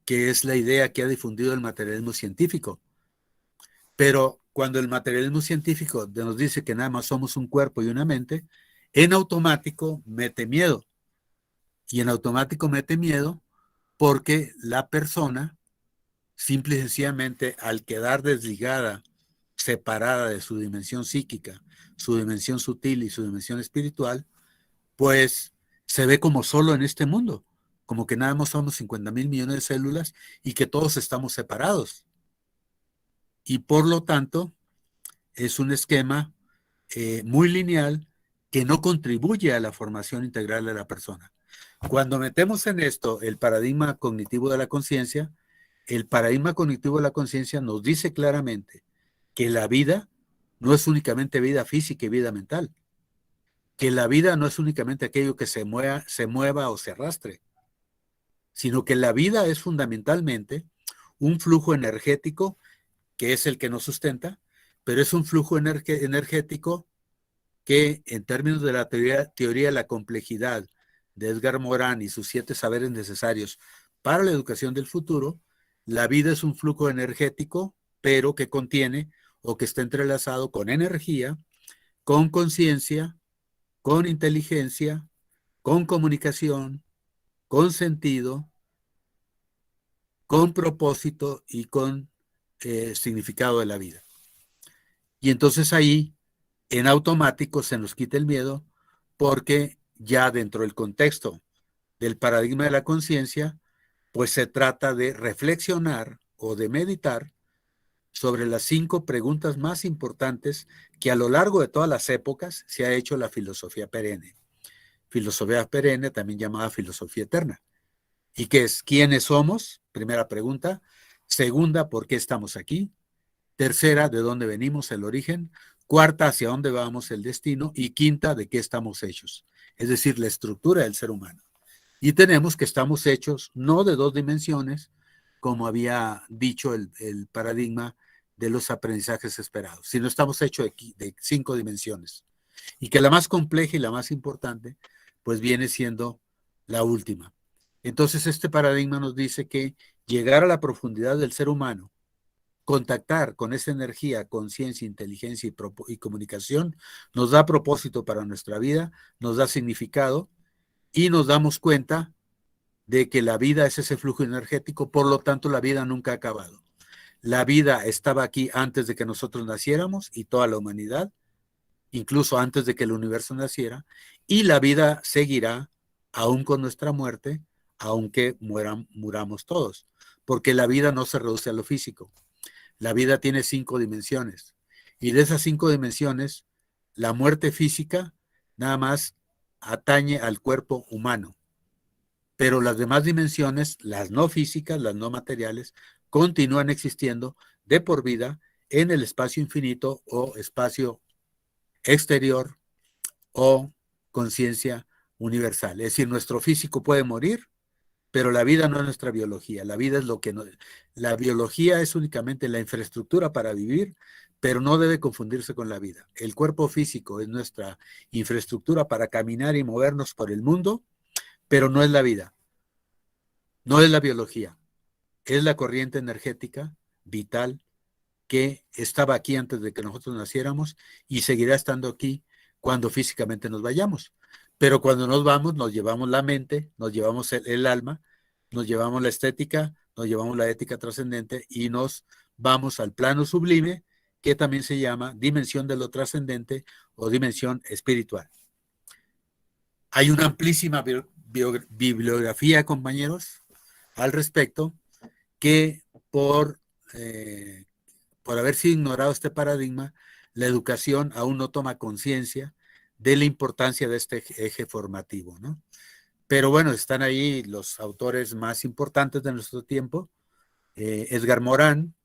que es la idea que ha difundido el materialismo científico. Pero cuando el materialismo científico nos dice que nada más somos un cuerpo y una mente, en automático mete miedo. Y en automático mete miedo porque la persona, simple y sencillamente, al quedar desligada, separada de su dimensión psíquica, su dimensión sutil y su dimensión espiritual, pues se ve como solo en este mundo, como que nada más somos 50,000 millones de células y que todos estamos separados. Y por lo tanto, es un esquema muy lineal que no contribuye a la formación integral de la persona. Cuando metemos en esto el paradigma cognitivo de la conciencia, el paradigma cognitivo de la conciencia nos dice claramente que la vida no es únicamente vida física y vida mental, que la vida no es únicamente aquello que se mueva o se arrastre, sino que la vida es fundamentalmente un flujo energético que es el que nos sustenta, pero es un flujo energético que, en términos de la teoría de la complejidad de Edgar Morin y sus 7 saberes necesarios para la educación del futuro, la vida es un flujo energético, pero que contiene o que está entrelazado con energía, con conciencia, con inteligencia, con comunicación, con sentido, con propósito y con significado de la vida. Y entonces ahí, en automático, se nos quita el miedo, porque ya dentro del contexto del paradigma de la conciencia, pues se trata de reflexionar o de meditar sobre las 5 preguntas más importantes que a lo largo de todas las épocas se ha hecho la filosofía perenne. Filosofía perenne, también llamada filosofía eterna. ¿Y qué es? ¿Quiénes somos? Primera pregunta. Segunda, ¿por qué estamos aquí? Tercera, ¿de dónde venimos? El origen. Cuarta, ¿hacia dónde vamos? El destino. Y quinta, ¿de qué estamos hechos? Es decir, la estructura del ser humano. Y tenemos que estamos hechos no de 2 dimensiones, como había dicho el paradigma de los aprendizajes esperados, sino estamos hechos de 5 dimensiones. Y que la más compleja y la más importante, pues viene siendo la última. Entonces, este paradigma nos dice que llegar a la profundidad del ser humano, contactar con esa energía, conciencia, inteligencia y comunicación, nos da propósito para nuestra vida, nos da significado y nos damos cuenta de que la vida es ese flujo energético, por lo tanto la vida nunca ha acabado. La vida estaba aquí antes de que nosotros naciéramos y toda la humanidad, incluso antes de que el universo naciera, y la vida seguirá aún con nuestra muerte, aunque muramos todos, porque la vida no se reduce a lo físico. La vida tiene 5 dimensiones, y de esas 5 dimensiones, la muerte física nada más atañe al cuerpo humano, pero las demás dimensiones, las no físicas, las no materiales, continúan existiendo de por vida en el espacio infinito o espacio exterior o conciencia universal. Es decir, nuestro físico puede morir, pero la vida no es nuestra biología, la vida es lo que no, la biología es únicamente la infraestructura para vivir, pero no debe confundirse con la vida. El cuerpo físico es nuestra infraestructura para caminar y movernos por el mundo, pero no es la vida, no es la biología, es la corriente energética vital que estaba aquí antes de que nosotros naciéramos y seguirá estando aquí cuando físicamente nos vayamos. Pero cuando nos vamos, nos llevamos la mente, nos llevamos el alma, nos llevamos la estética, nos llevamos la ética trascendente y nos vamos al plano sublime, que también se llama dimensión de lo trascendente o dimensión espiritual. Hay una amplísima bibliografía, compañeros, al respecto, que por haberse ignorado este paradigma, la educación aún no toma conciencia de la importancia de este eje formativo, ¿no? Pero bueno, están ahí los autores más importantes de nuestro tiempo. Edgar Morán,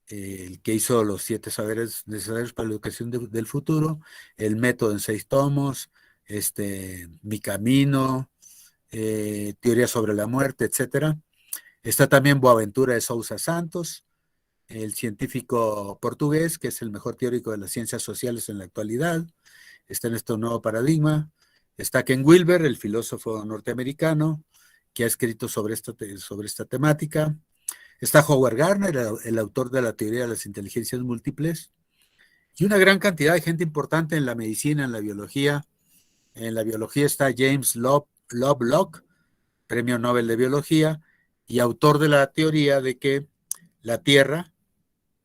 el que hizo los 7 saberes necesarios para la educación del futuro, el método en 6 tomos, Mi camino, teoría sobre la muerte, etcétera. Está también Boaventura de Sousa Santos, el científico portugués, que es el mejor teórico de las ciencias sociales en la actualidad. Está en este nuevo paradigma. Está Ken Wilber, el filósofo norteamericano, que ha escrito sobre esta temática. Está Howard Gardner, el autor de la teoría de las inteligencias múltiples. Y una gran cantidad de gente importante en la medicina, en la biología. En la biología está James Lovelock, premio Nobel de Biología, y autor de la teoría de que la Tierra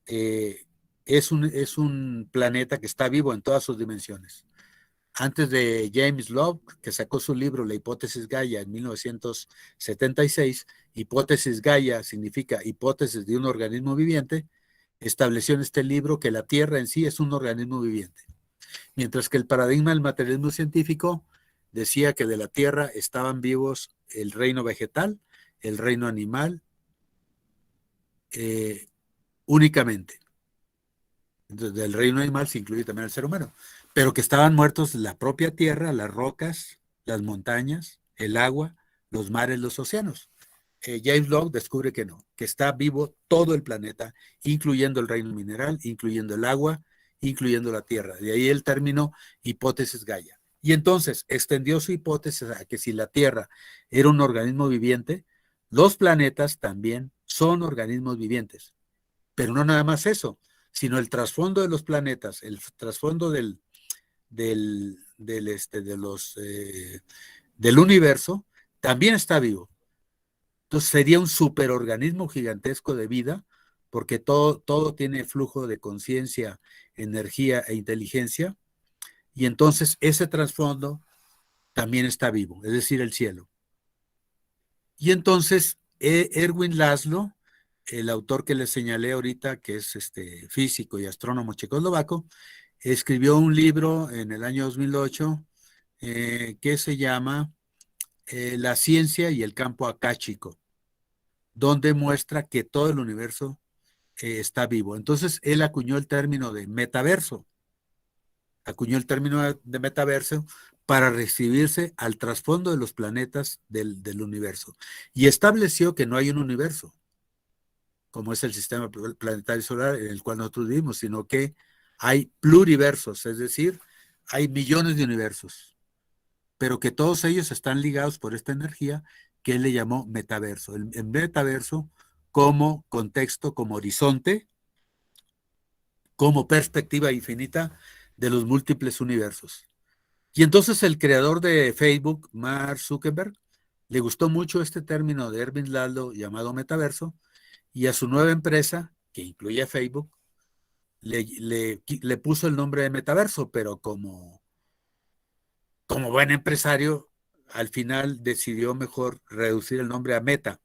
es un planeta que está vivo en todas sus dimensiones. Antes de James Lovelock, que sacó su libro La hipótesis Gaia en 1976, hipótesis Gaia significa hipótesis de un organismo viviente, estableció en este libro que la Tierra en sí es un organismo viviente. Mientras que el paradigma del materialismo científico decía que de la Tierra estaban vivos el reino vegetal, el reino animal, únicamente. Entonces, del reino animal se incluye también el ser humano, pero que estaban muertos la propia tierra, las rocas, las montañas, el agua, los mares, los océanos. James Lovelock descubre que no, que está vivo todo el planeta, incluyendo el reino mineral, incluyendo el agua, incluyendo la tierra. De ahí el término hipótesis Gaia. Y entonces extendió su hipótesis a que si la Tierra era un organismo viviente, los planetas también son organismos vivientes. Pero no nada más eso, sino el trasfondo de los planetas, el trasfondo del universo, también está vivo. Entonces sería un superorganismo gigantesco de vida, porque todo tiene flujo de conciencia, energía e inteligencia, y entonces ese trasfondo también está vivo, es decir, el cielo. Y entonces Erwin Laszlo, el autor que les señalé ahorita, que es físico y astrónomo checoslovaco, escribió un libro en el año 2008 que se llama La ciencia y el campo akáshico, donde muestra que todo el universo está vivo. Entonces él acuñó el término de metaverso, para referirse al trasfondo de los planetas del universo, y estableció que no hay un universo como es el sistema planetario solar en el cual nosotros vivimos, sino que hay pluriversos, es decir, hay millones de universos, pero que todos ellos están ligados por esta energía que él le llamó metaverso. El metaverso como contexto, como horizonte, como perspectiva infinita de los múltiples universos. Y entonces el creador de Facebook, Mark Zuckerberg, le gustó mucho este término de Erwin Laszlo llamado metaverso, y a su nueva empresa, que incluye a Facebook, le puso el nombre de metaverso, pero como buen empresario, al final decidió mejor reducir el nombre a Meta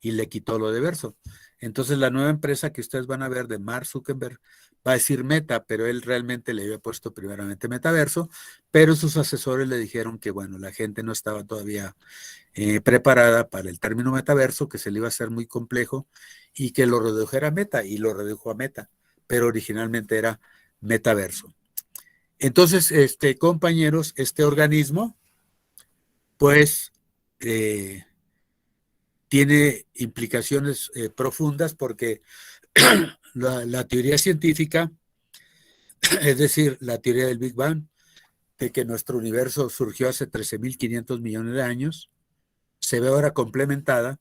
y le quitó lo de verso. Entonces la nueva empresa que ustedes van a ver de Mark Zuckerberg va a decir Meta, pero él realmente le había puesto primeramente metaverso, pero sus asesores le dijeron que bueno, la gente no estaba todavía preparada para el término metaverso, que se le iba a hacer muy complejo y que lo redujera a Meta, y lo redujo a Meta, pero originalmente era metaverso. Entonces, compañeros, este organismo, pues, tiene implicaciones profundas porque la teoría científica, es decir, la teoría del Big Bang, de que nuestro universo surgió hace 13.500 millones de años, se ve ahora complementada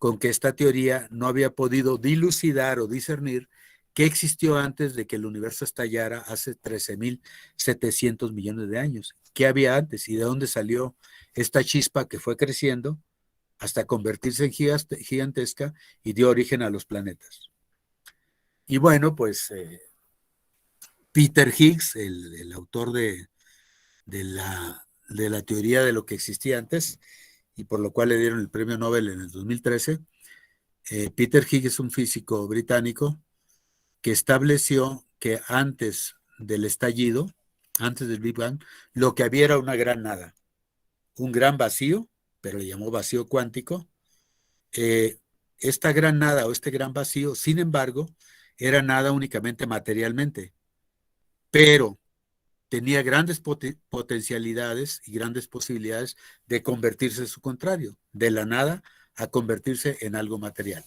con que esta teoría no había podido dilucidar o discernir qué existió antes de que el universo estallara hace 13.700 millones de años. ¿Qué había antes y de dónde salió esta chispa que fue creciendo hasta convertirse en gigantesca y dio origen a los planetas? Y bueno, pues Peter Higgs, el autor de la teoría de lo que existía antes, y por lo cual le dieron el premio Nobel en el 2013, Peter Higgs es un físico británico que estableció que antes del estallido, antes del Big Bang, lo que había era una gran nada, un gran vacío, pero le llamó vacío cuántico. Esta gran nada o este gran vacío, sin embargo, era nada únicamente materialmente, pero tenía grandes potencialidades y grandes posibilidades de convertirse en su contrario, de la nada a convertirse en algo material.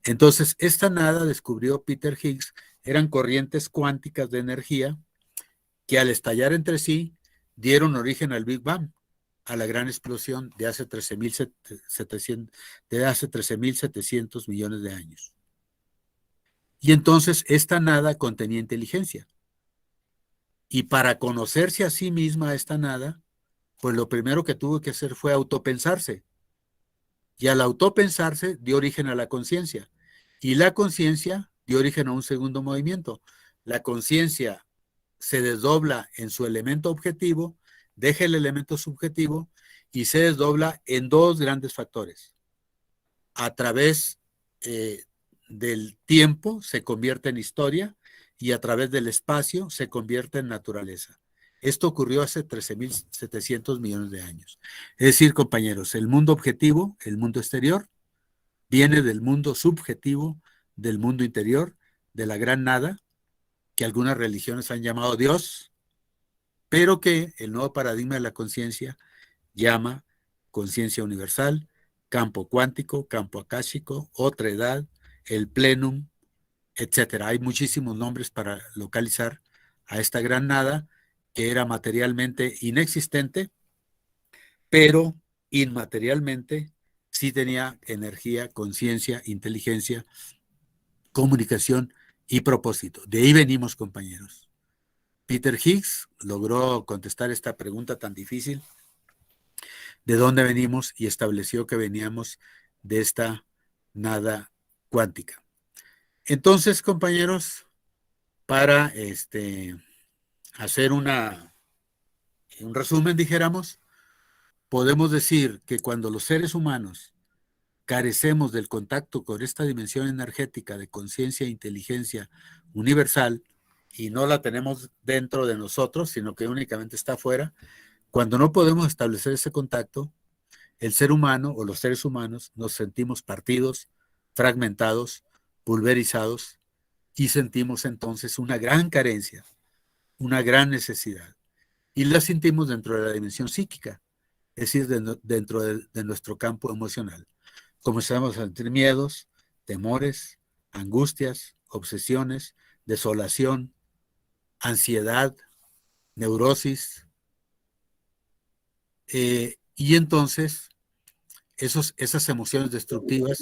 Entonces, esta nada, descubrió Peter Higgs, eran corrientes cuánticas de energía que al estallar entre sí dieron origen al Big Bang, a la gran explosión de hace 13.700 millones de años. Y entonces esta nada contenía inteligencia. Y para conocerse a sí misma esta nada, pues lo primero que tuvo que hacer fue autopensarse. Y al autopensarse dio origen a la conciencia. Y la conciencia dio origen a un segundo movimiento. La conciencia se desdobla en su elemento objetivo, deja el elemento subjetivo y se desdobla en dos grandes factores. A través del tiempo se convierte en historia y a través del espacio se convierte en naturaleza. Esto ocurrió hace 13.700 millones de años. Es decir, compañeros, el mundo objetivo, el mundo exterior, viene del mundo subjetivo, del mundo interior, de la gran nada, que algunas religiones han llamado Dios, pero que el nuevo paradigma de la conciencia llama conciencia universal, campo cuántico, campo akáshico, otra edad, el plenum, etcétera. Hay muchísimos nombres para localizar a esta gran nada que era materialmente inexistente, pero inmaterialmente sí tenía energía, conciencia, inteligencia, comunicación y propósito. De ahí venimos, compañeros. Peter Higgs logró contestar esta pregunta tan difícil, ¿de dónde venimos? Y estableció que veníamos de esta nada cuántica. Entonces, compañeros, para hacer un resumen, dijéramos, podemos decir que cuando los seres humanos carecemos del contacto con esta dimensión energética de conciencia e inteligencia universal y no la tenemos dentro de nosotros, sino que únicamente está afuera, cuando no podemos establecer ese contacto, el ser humano o los seres humanos nos sentimos partidos, fragmentados, pulverizados y sentimos entonces una gran carencia, una gran necesidad. Y la sentimos dentro de la dimensión psíquica, es decir, dentro de nuestro campo emocional. Comenzamos a sentir miedos, temores, angustias, obsesiones, desolación, ansiedad, neurosis. Y entonces esas emociones destructivas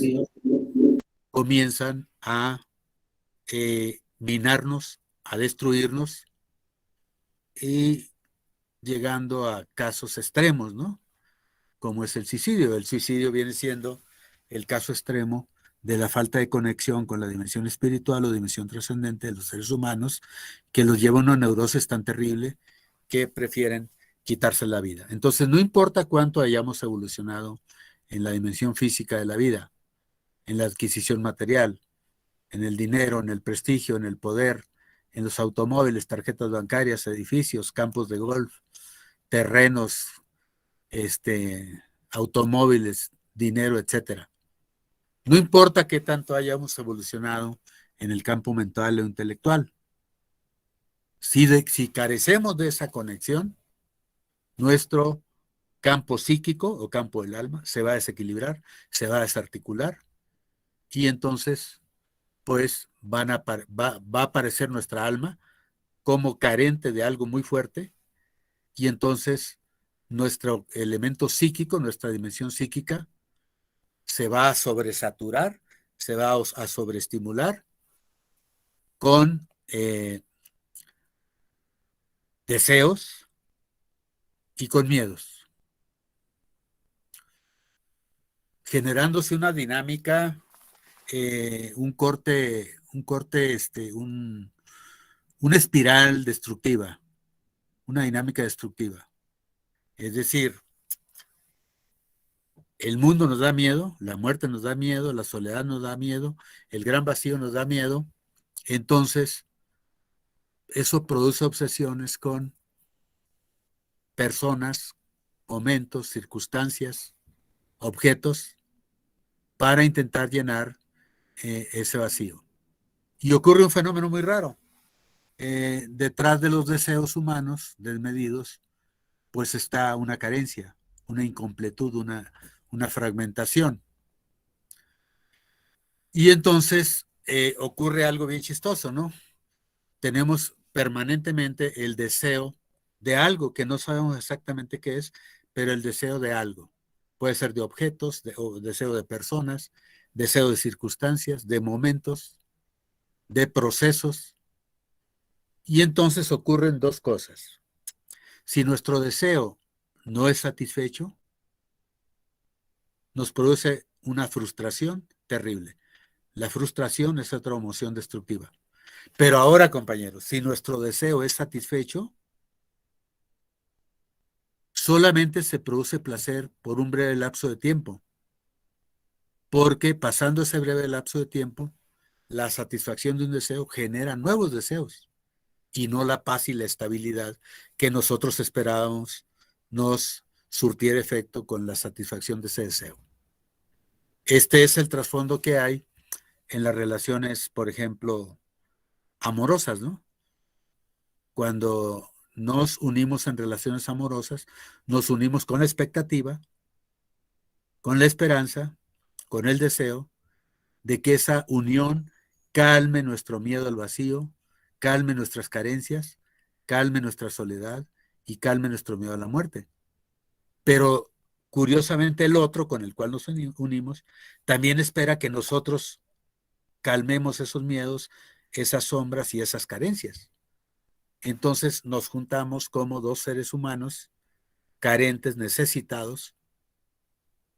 comienzan a minarnos, a destruirnos y llegando a casos extremos, ¿no? Como es el suicidio. El suicidio viene siendo el caso extremo de la falta de conexión con la dimensión espiritual o dimensión trascendente de los seres humanos, que los lleva a una neurosis tan terrible que prefieren quitarse la vida. Entonces, no importa cuánto hayamos evolucionado en la dimensión física de la vida, en la adquisición material, en el dinero, en el prestigio, en el poder, en los automóviles, tarjetas bancarias, edificios, campos de golf, terrenos, automóviles, dinero, etcétera. No importa qué tanto hayamos evolucionado en el campo mental o intelectual. Si carecemos de esa conexión, nuestro campo psíquico o campo del alma se va a desequilibrar, se va a desarticular, y entonces pues va a aparecer nuestra alma como carente de algo muy fuerte, y entonces nuestro elemento psíquico, nuestra dimensión psíquica, se va a sobresaturar, se va a sobreestimular con deseos y con miedos, generándose una dinámica, una espiral destructiva, una dinámica destructiva. Es decir, el mundo nos da miedo, la muerte nos da miedo, la soledad nos da miedo, el gran vacío nos da miedo. Entonces, eso produce obsesiones con personas, momentos, circunstancias, objetos, para intentar llenar ese vacío. Y ocurre un fenómeno muy raro. Detrás de los deseos humanos desmedidos, pues está una carencia, una incompletud, una fragmentación. Y entonces ocurre algo bien chistoso, ¿no? Tenemos permanentemente el deseo de algo que no sabemos exactamente qué es, pero el deseo de algo. Puede ser de objetos, o deseo de personas, deseo de circunstancias, de momentos, de procesos. Y entonces ocurren dos cosas. Si nuestro deseo no es satisfecho, nos produce una frustración terrible. La frustración es otra emoción destructiva. Pero ahora, compañeros, si nuestro deseo es satisfecho, solamente se produce placer por un breve lapso de tiempo, porque pasando ese breve lapso de tiempo, la satisfacción de un deseo genera nuevos deseos y no la paz y la estabilidad que nosotros esperábamos nos surtiera efecto con la satisfacción de ese deseo. Este es el trasfondo que hay en las relaciones, por ejemplo, amorosas, ¿no? Cuando nos unimos en relaciones amorosas, nos unimos con la expectativa, con la esperanza, con el deseo de que esa unión calme nuestro miedo al vacío, calme nuestras carencias, calme nuestra soledad y calme nuestro miedo a la muerte. Pero curiosamente el otro con el cual nos unimos también espera que nosotros calmemos esos miedos, esas sombras y esas carencias. Entonces nos juntamos como dos seres humanos carentes, necesitados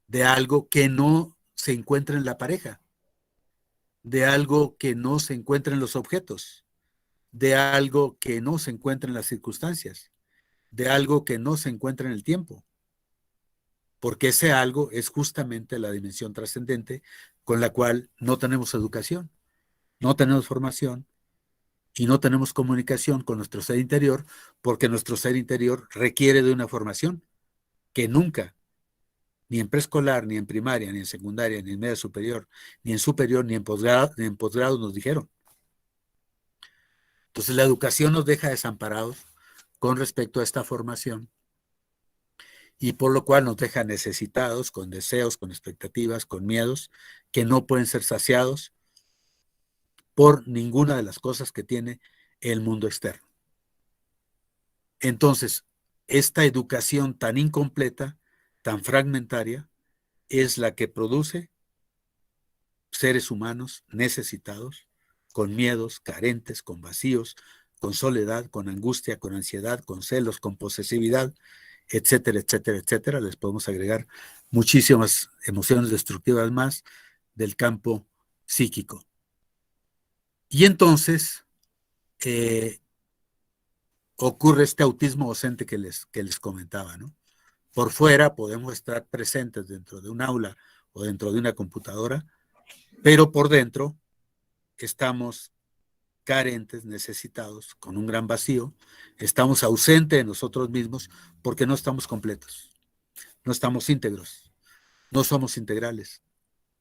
de algo que no se encuentra en la pareja, de algo que no se encuentra en los objetos, de algo que no se encuentra en las circunstancias, de algo que no se encuentra en el tiempo, porque ese algo es justamente la dimensión trascendente con la cual no tenemos educación, no tenemos formación y no tenemos comunicación con nuestro ser interior, porque nuestro ser interior requiere de una formación que nunca, ni en preescolar, ni en primaria, ni en secundaria, ni en media superior, ni en posgrado nos dijeron. Entonces la educación nos deja desamparados con respecto a esta formación, y por lo cual nos deja necesitados, con deseos, con expectativas, con miedos que no pueden ser saciados por ninguna de las cosas que tiene el mundo externo. Entonces, esta educación tan incompleta, tan fragmentaria, es la que produce seres humanos necesitados, con miedos, carentes, con vacíos, con soledad, con angustia, con ansiedad, con celos, con posesividad, etcétera, etcétera, etcétera. Les podemos agregar muchísimas emociones destructivas más del campo psíquico. Y entonces ocurre este autismo docente que les comentaba, ¿no? Por fuera podemos estar presentes dentro de un aula o dentro de una computadora, pero por dentro estamos carentes, necesitados, con un gran vacío, estamos ausentes de nosotros mismos porque no estamos completos, no estamos íntegros, no somos integrales,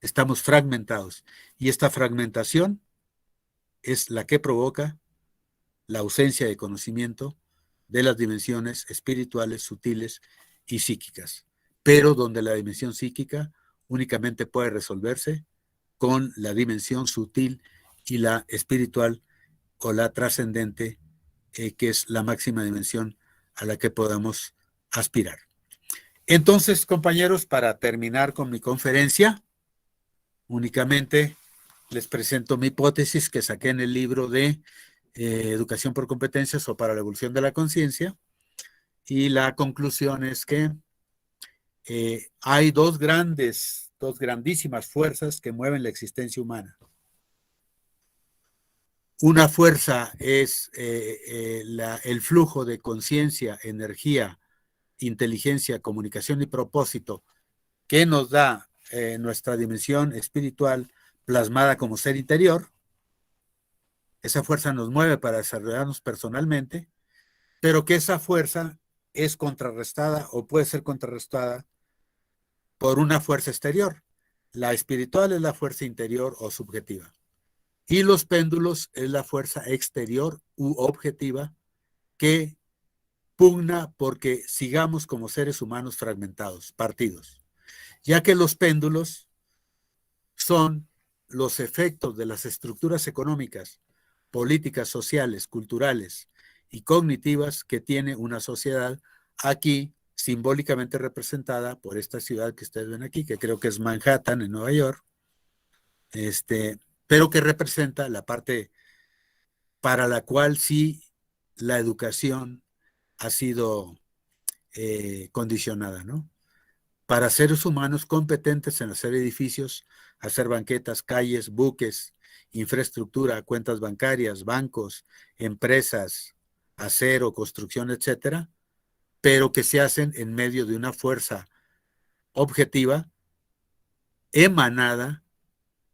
estamos fragmentados, y esta fragmentación es la que provoca la ausencia de conocimiento de las dimensiones espirituales, sutiles y psíquicas, pero donde la dimensión psíquica únicamente puede resolverse con la dimensión sutil y la espiritual o la trascendente, que es la máxima dimensión a la que podamos aspirar. Entonces, compañeros, para terminar con mi conferencia, únicamente les presento mi hipótesis que saqué en el libro de Educación por Competencias o para la Evolución de la Conciencia, y la conclusión es que hay dos grandísimas fuerzas que mueven la existencia humana. Una fuerza es el flujo de conciencia, energía, inteligencia, comunicación y propósito que nos da nuestra dimensión espiritual plasmada como ser interior. Esa fuerza nos mueve para desarrollarnos personalmente, pero que esa fuerza es contrarrestada o puede ser contrarrestada por una fuerza exterior. La espiritual es la fuerza interior o subjetiva. Y los péndulos es la fuerza exterior u objetiva que pugna porque sigamos como seres humanos fragmentados, partidos. Ya que los péndulos son los efectos de las estructuras económicas, políticas, sociales, culturales y cognitivas que tiene una sociedad aquí simbólicamente representada por esta ciudad que ustedes ven aquí, que creo que es Manhattan, en Nueva York, pero que representa la parte para la cual sí la educación ha sido condicionada, ¿no? Para seres humanos competentes en hacer edificios, hacer banquetas, calles, buques, infraestructura, cuentas bancarias, bancos, empresas, acero, construcción, etcétera, pero que se hacen en medio de una fuerza objetiva emanada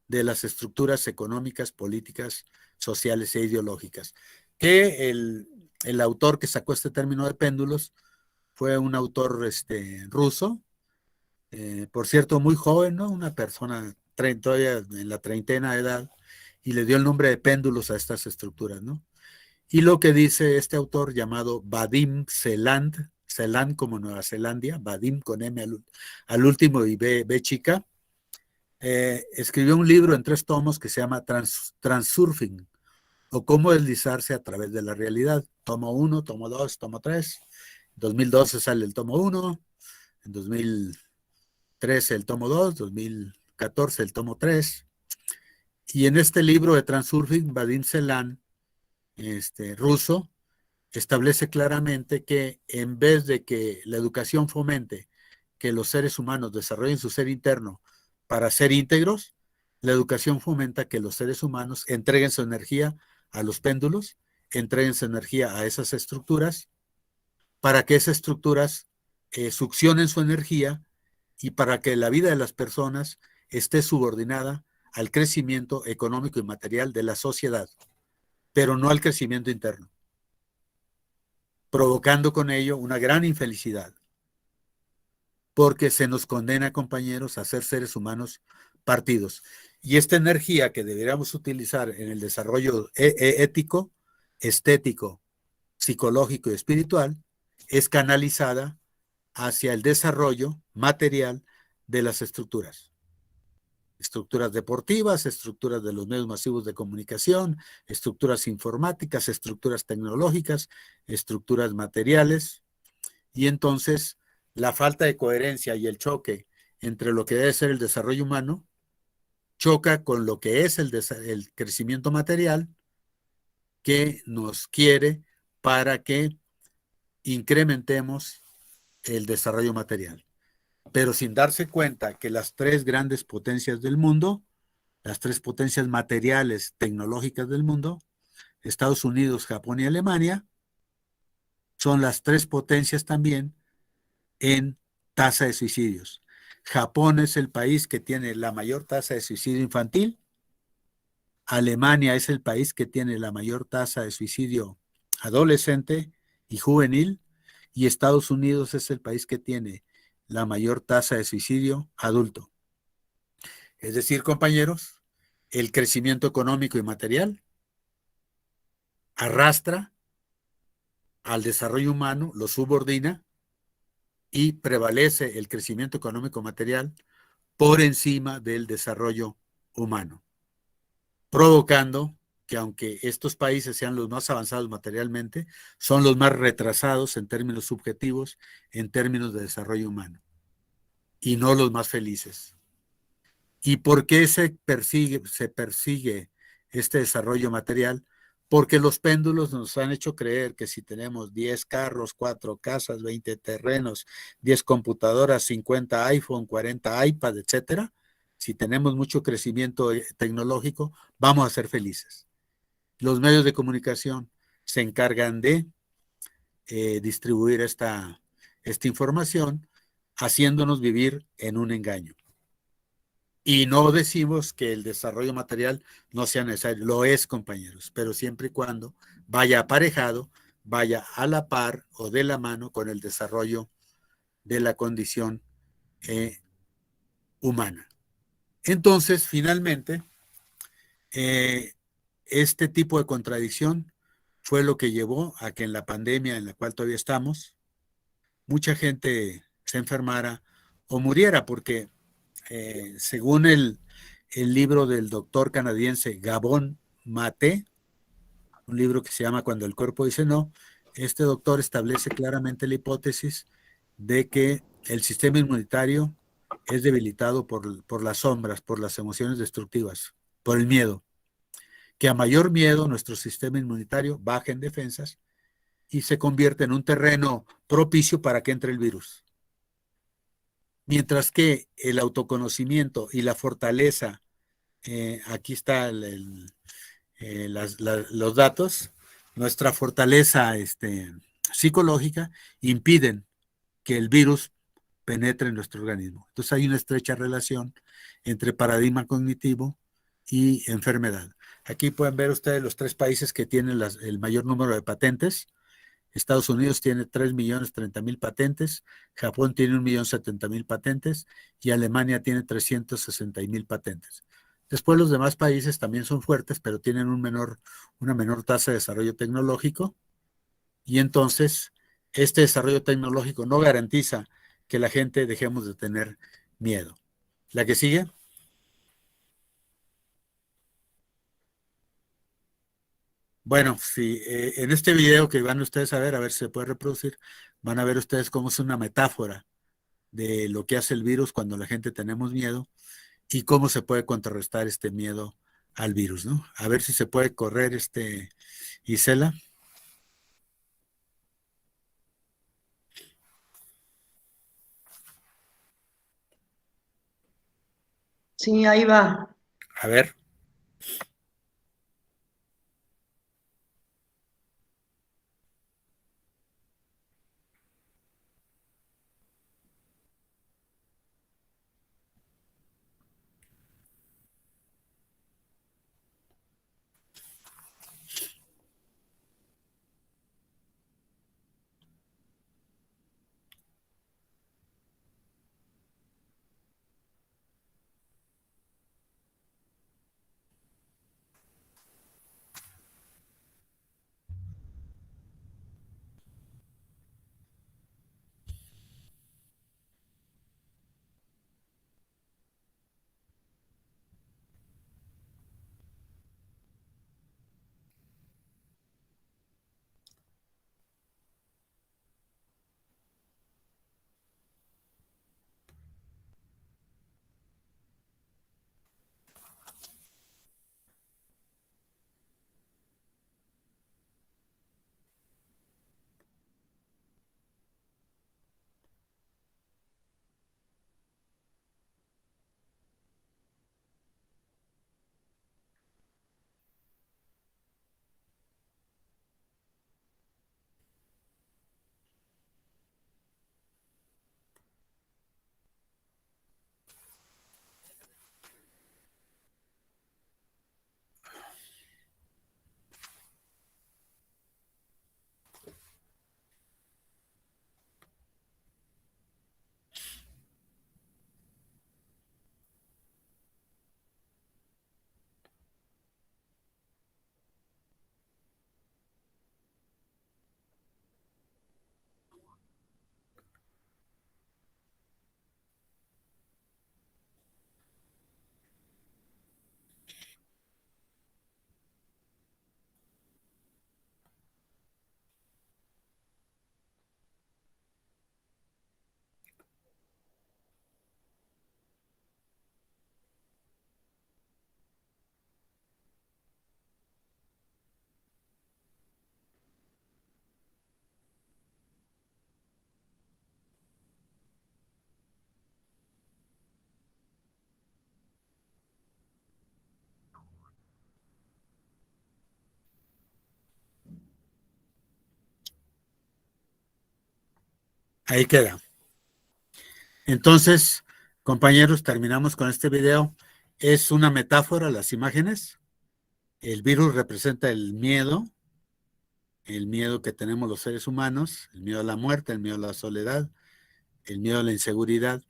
de las estructuras económicas, políticas, sociales e ideológicas. Que el autor que sacó este término de péndulos fue un autor ruso, por cierto, muy joven, ¿no? Una persona todavía en la treintena de edad, y le dio el nombre de péndulos a estas estructuras, ¿no? Y lo que dice este autor llamado Vadim Zeland, Zeland como Nueva Zelandia, Vadim con M al último y B chica, escribió un libro en 3 tomos que se llama Transurfing, o cómo deslizarse a través de la realidad. Tomo 1, tomo 2, tomo 3. En 2012 sale el tomo 1, en 2013 el tomo 2, 2014 el tomo 3. Y en este libro de Transurfing, Vadim Zeland, ruso, establece claramente que en vez de que la educación fomente que los seres humanos desarrollen su ser interno para ser íntegros, la educación fomenta que los seres humanos entreguen su energía a los péndulos, entreguen su energía a esas estructuras, para que esas estructuras succionen su energía y para que la vida de las personas esté subordinada al crecimiento económico y material de la sociedad, pero no al crecimiento interno, provocando con ello una gran infelicidad, porque se nos condena, compañeros, a ser seres humanos partidos. Y esta energía que deberíamos utilizar en el desarrollo ético, estético, psicológico y espiritual, es canalizada hacia el desarrollo material de las estructuras deportivas, estructuras de los medios masivos de comunicación, estructuras informáticas, estructuras tecnológicas, estructuras materiales, y entonces la falta de coherencia y el choque entre lo que debe ser el desarrollo humano choca con lo que es el crecimiento material que nos quiere para que incrementemos el desarrollo material, pero sin darse cuenta que las 3 grandes potencias del mundo, las 3 potencias materiales tecnológicas del mundo, Estados Unidos, Japón y Alemania, son las 3 potencias también en tasa de suicidios. Japón es el país que tiene la mayor tasa de suicidio infantil, Alemania es el país que tiene la mayor tasa de suicidio adolescente y juvenil, y Estados Unidos es el país que tiene la mayor tasa de suicidio adulto. Es decir, compañeros, el crecimiento económico y material arrastra al desarrollo humano, lo subordina, y prevalece el crecimiento económico material por encima del desarrollo humano, provocando que aunque estos países sean los más avanzados materialmente, son los más retrasados en términos subjetivos, en términos de desarrollo humano, y no los más felices. ¿Y por qué se persigue este desarrollo material? Porque los péndulos nos han hecho creer que si tenemos 10 carros, 4 casas, 20 terrenos, 10 computadoras, 50 iPhone, 40 iPad, etcétera, si tenemos mucho crecimiento tecnológico, vamos a ser felices. Los medios de comunicación se encargan de distribuir esta información, haciéndonos vivir en un engaño. Y no decimos que el desarrollo material no sea necesario, lo es, compañeros, pero siempre y cuando vaya aparejado, vaya a la par o de la mano con el desarrollo de la condición humana. Entonces, finalmente, este tipo de contradicción fue lo que llevó a que en la pandemia en la cual todavía estamos, mucha gente se enfermara o muriera, porque según el libro del doctor canadiense Gabon Mate, un libro que se llama Cuando el cuerpo dice no, este doctor establece claramente la hipótesis de que el sistema inmunitario es debilitado por las sombras, por las emociones destructivas, por el miedo. Que a mayor miedo nuestro sistema inmunitario baja en defensas y se convierte en un terreno propicio para que entre el virus. Mientras que el autoconocimiento y la fortaleza, aquí está los datos, nuestra fortaleza psicológica impiden que el virus penetre en nuestro organismo. Entonces hay una estrecha relación entre paradigma cognitivo y enfermedad. Aquí pueden ver ustedes los 3 países que tienen el mayor número de patentes. Estados Unidos tiene 3.030.000 patentes, Japón tiene 1.070.000 patentes y Alemania tiene 360.000 patentes. Después los demás países también son fuertes, pero tienen una menor tasa de desarrollo tecnológico, y entonces este desarrollo tecnológico no garantiza que la gente dejemos de tener miedo. ¿La que sigue? Bueno, sí, en este video que van ustedes a ver si se puede reproducir, van a ver ustedes cómo es una metáfora de lo que hace el virus cuando la gente tenemos miedo y cómo se puede contrarrestar este miedo al virus, ¿no? A ver si se puede correr Isela. Sí, ahí va. A ver. Ahí queda. Entonces, compañeros, terminamos con este video. Es una metáfora, las imágenes. El virus representa el miedo que tenemos los seres humanos, el miedo a la muerte, el miedo a la soledad, el miedo a la inseguridad.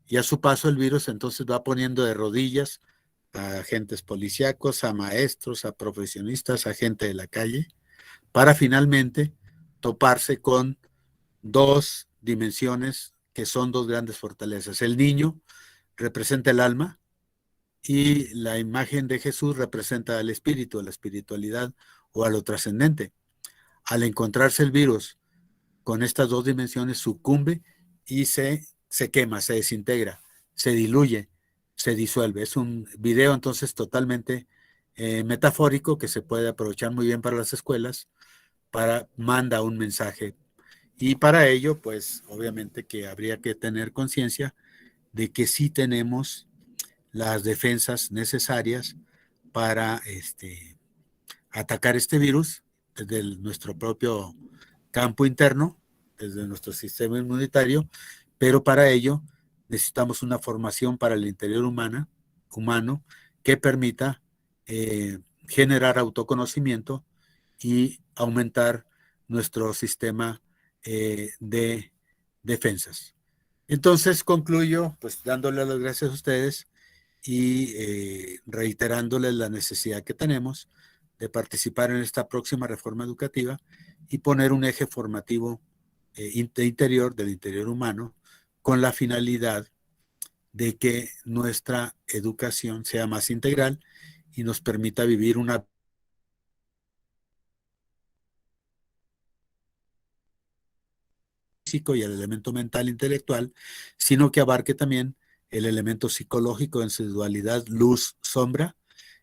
Y a su paso el virus entonces va poniendo de rodillas a agentes policíacos, a maestros, a profesionistas, a gente de la calle, para finalmente toparse con dos dimensiones que son dos grandes fortalezas. El niño representa el alma y la imagen de Jesús representa al espíritu, a la espiritualidad o a lo trascendente. Al encontrarse el virus con estas dos dimensiones, sucumbe y se quema, se desintegra, se diluye, se disuelve. Es un video entonces totalmente metafórico que se puede aprovechar muy bien para las escuelas, manda un mensaje. Y para ello, pues obviamente que habría que tener conciencia de que sí tenemos las defensas necesarias para atacar este virus desde nuestro propio campo interno, desde nuestro sistema inmunitario, pero para ello necesitamos una formación para el interior humano que permita generar autoconocimiento y aumentar nuestro sistema de defensas. Entonces concluyo pues dándole las gracias a ustedes y reiterándoles la necesidad que tenemos de participar en esta próxima reforma educativa y poner un eje formativo del interior humano con la finalidad de que nuestra educación sea más integral y nos permita vivir una físico y el elemento mental intelectual, sino que abarque también el elemento psicológico en su dualidad luz-sombra,